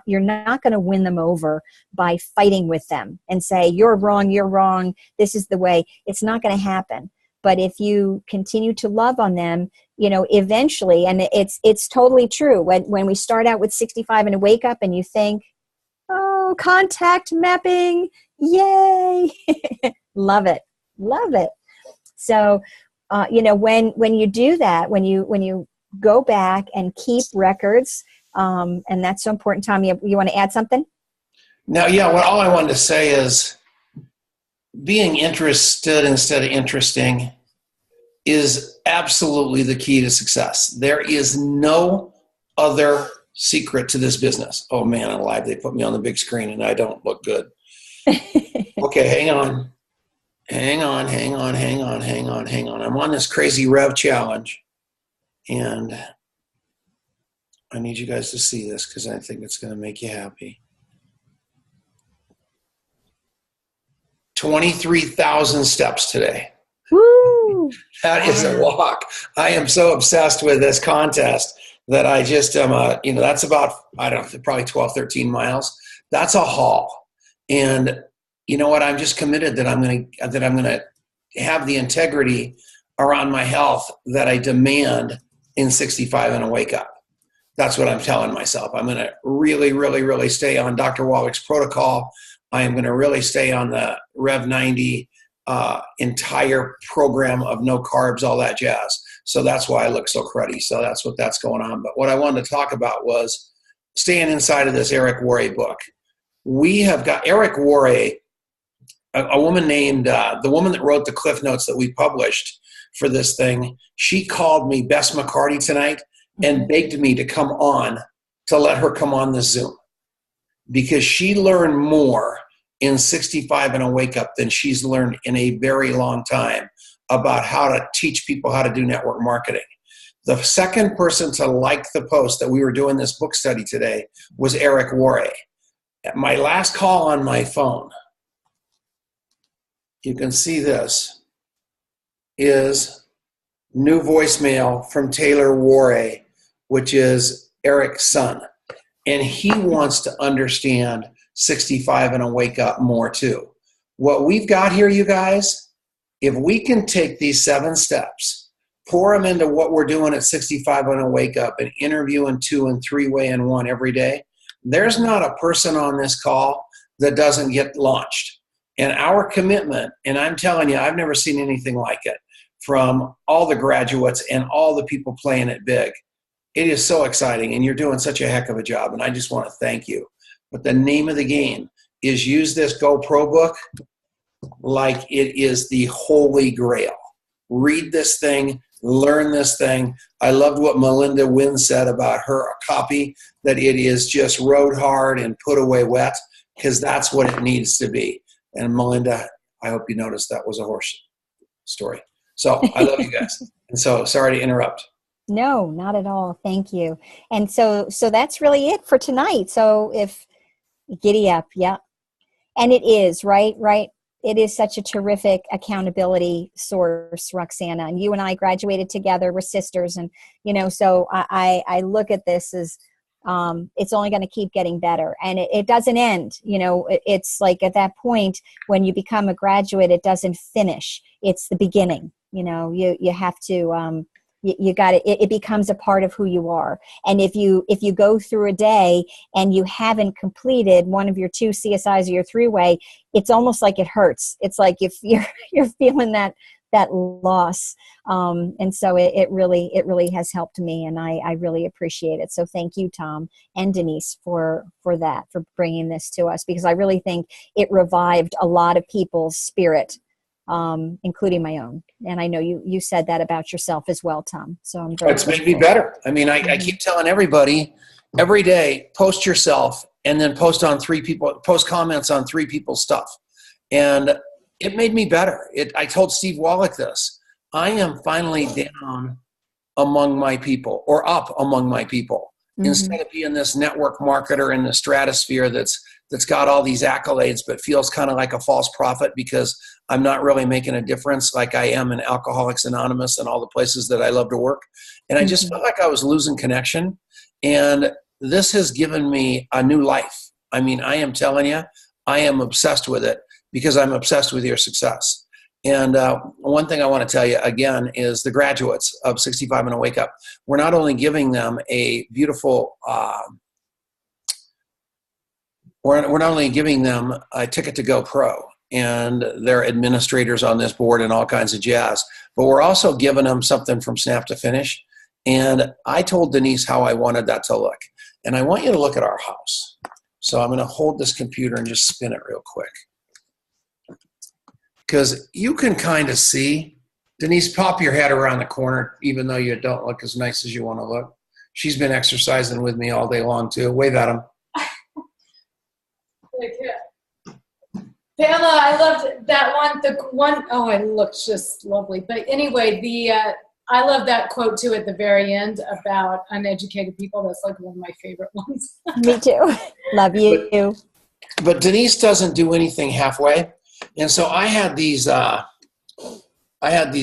you're not going to win them over by fighting with them and say, you're wrong, this is the way. It's not going to happen. But if you continue to love on them, you know, eventually, and it's totally true. When we start out with 65 and a wake up and you think, oh, contact mapping, yay, love it. So, you know, when you do that, when you go back and keep records, and that's so important. Tom, you want to add something? No, yeah. Well, all I wanted to say is being interested instead of interesting is absolutely the key to success. There is no other secret to this business. Oh man, I'm alive. They put me on the big screen and I don't look good. Okay, hang on. I'm on this crazy rev challenge and I need you guys to see this because I think it's going to make you happy. 23,000 steps today. Woo! That is a walk. I am so obsessed with this contest that I just am, you know, that's about, I don't know, probably 12, 13 miles. That's a haul. And you know what? I'm just committed that I'm going to have the integrity around my health that I demand in 65 and a wake up. That's what I'm telling myself. I'm going to really, really, really stay on Dr. Wallach's protocol. I am going to really stay on the Rev 90 entire program of no carbs, all that jazz. So that's why I look so cruddy. So that's going on. But what I wanted to talk about was staying inside of this Eric Worre book. We have got Eric Worre, a woman named, the woman that wrote the Cliff Notes that we published for this thing. She called me Bess McCarty tonight and begged me to come on, to let her come on the Zoom, because she learned more in 65 and a wake up than she's learned in a very long time about how to teach people how to do network marketing. The second person to like the post that we were doing this book study today was Eric Worre. My last call on my phone, you can see this, is new voicemail from Taylor Worre, which is Eric's son. And he wants to understand 65 and a wake up more too. What we've got here, you guys, if we can take these 7 steps, pour them into what we're doing at 65 and a wake up, and interviewing 2 and 3-way and 1 every day, there's not a person on this call that doesn't get launched. And our commitment, and I'm telling you, I've never seen anything like it from all the graduates and all the people playing it big. It is so exciting, and you're doing such a heck of a job, and I just want to thank you. But the name of the game is use this GoPro book like it is the holy grail. Read this thing learn this thing. I loved what Melinda Wynn said about her copy, that it is just rode hard and put away wet, because that's what it needs to be. And Melinda, I hope you noticed that was a horse story. So I love you guys. And so sorry to interrupt. No, not at all. Thank you. And so that's really it for tonight. So if giddy up, yeah. And it is, right? It is such a terrific accountability source, Roxana. And you and I graduated together. We're sisters. And, so I look at this as it's only going to keep getting better. And it doesn't end. It's like at that point when you become a graduate, it doesn't finish. It's the beginning. You have to, you got it becomes a part of who you are. And if you go through a day and you haven't completed one of your 2 CSIs or your 3-way, it's almost like it hurts. It's like if you're feeling that loss. And so it really has helped me, and I really appreciate it. So thank you, Tom and Denise, for bringing this to us, because I really think it revived a lot of people's spirit, including my own. And I know you said that about yourself as well, Tom. So I'm very It's made me better. I mean, I keep telling everybody every day, post yourself and then post comments on 3 people's stuff. And it made me better. I told Steve Wallach this. I am finally down among my people, or up among my people, instead of being this network marketer in the stratosphere that's got all these accolades, but feels kind of like a false prophet because I'm not really making a difference like I am in Alcoholics Anonymous and all the places that I love to work. And I just felt like I was losing connection. And this has given me a new life. I mean, I am telling you, I am obsessed with it because I'm obsessed with your success. And one thing I want to tell you again is the graduates of 65 and a Wake Up, we're not only giving them a beautiful, we're not only giving them a ticket to GoPro and their administrators on this board and all kinds of jazz, but we're also giving them something from Snap to Finish. And I told Denise how I wanted that to look. And I want you to look at our house. So I'm going to hold this computer and just spin it real quick, because you can kind of see. Denise, pop your head around the corner, even though you don't look as nice as you want to look. She's been exercising with me all day long, too. Wave at him. Pamela, I loved that one. Oh, it looks just lovely. But anyway, I love that quote, too, at the very end about uneducated people. That's like one of my favorite ones. Me too. Love you. But Denise doesn't do anything halfway. And so I had these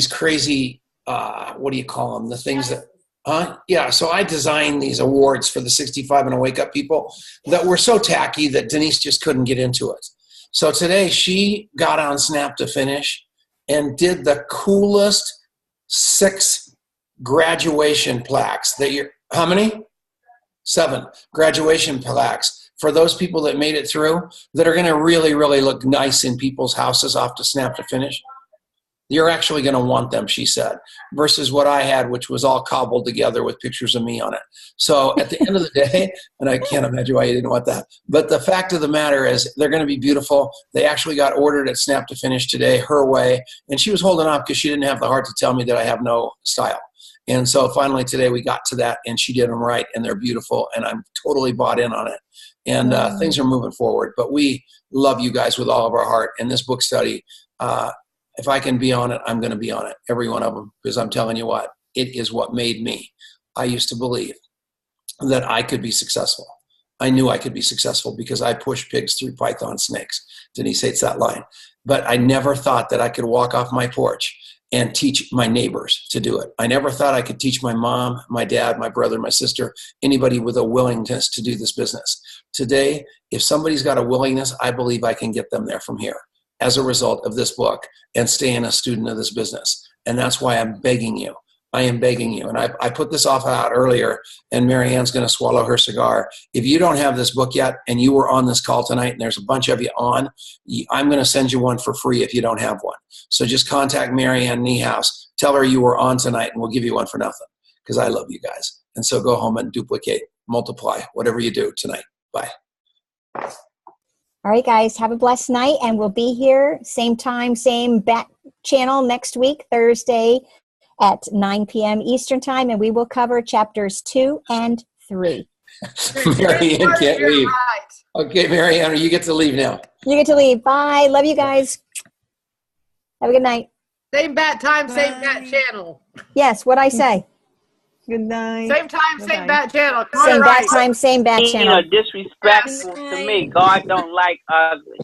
crazy, what do you call them? The things that, yeah. So I designed these awards for the 65 and a Wake Up people that were so tacky that Denise just couldn't get into it. So today she got on Snap to Finish and did the coolest 6 graduation plaques how many? 7 graduation plaques for those people that made it through, that are going to really, really look nice in people's houses off to Snap to Finish. You're actually going to want them, she said, versus what I had, which was all cobbled together with pictures of me on it. So at the end of the day, and I can't imagine why you didn't want that, but the fact of the matter is they're going to be beautiful. They actually got ordered at Snap to Finish today, her way, and she was holding off because she didn't have the heart to tell me that I have no style. And so finally today we got to that, and she did them right, and they're beautiful, and I'm totally bought in on it. And things are moving forward. But we love you guys with all of our heart. And this book study, if I can be on it, I'm going to be on it, every one of them, because I'm telling you what, it is what made me. I used to believe that I could be successful. I knew I could be successful because I pushed pigs through python snakes. Denise hates that line. But I never thought that I could walk off my porch and teach my neighbors to do it. I never thought I could teach my mom, my dad, my brother, my sister, anybody with a willingness to do this business. Today, if somebody's got a willingness, I believe I can get them there from here as a result of this book and staying a student of this business. And that's why I'm begging you. I am begging you. And I put this off out earlier, and Mary Ann's going to swallow her cigar. If you don't have this book yet and you were on this call tonight and there's a bunch of you on, I'm going to send you one for free if you don't have one. So just contact Mary Ann Niehaus. Tell her you were on tonight and we'll give you one for nothing, because I love you guys. And so go home and duplicate, multiply, whatever you do tonight. Bye. All right, guys, have a blessed night, and we'll be here same time, same bat channel next week, Thursday at 9 p.m. Eastern Time, and we will cover chapters 2 and 3. Mary Ann can't leave. Right. Okay, Mary Ann, you get to leave now. You get to leave. Bye. Love you guys. Have a good night. Same bat time, same bat channel. Yes, what'd I say? Good night. Same time, same Bye-bye. bat channel. Same bat Right. time, same bat channel. Disrespectful to me. God don't like ugly.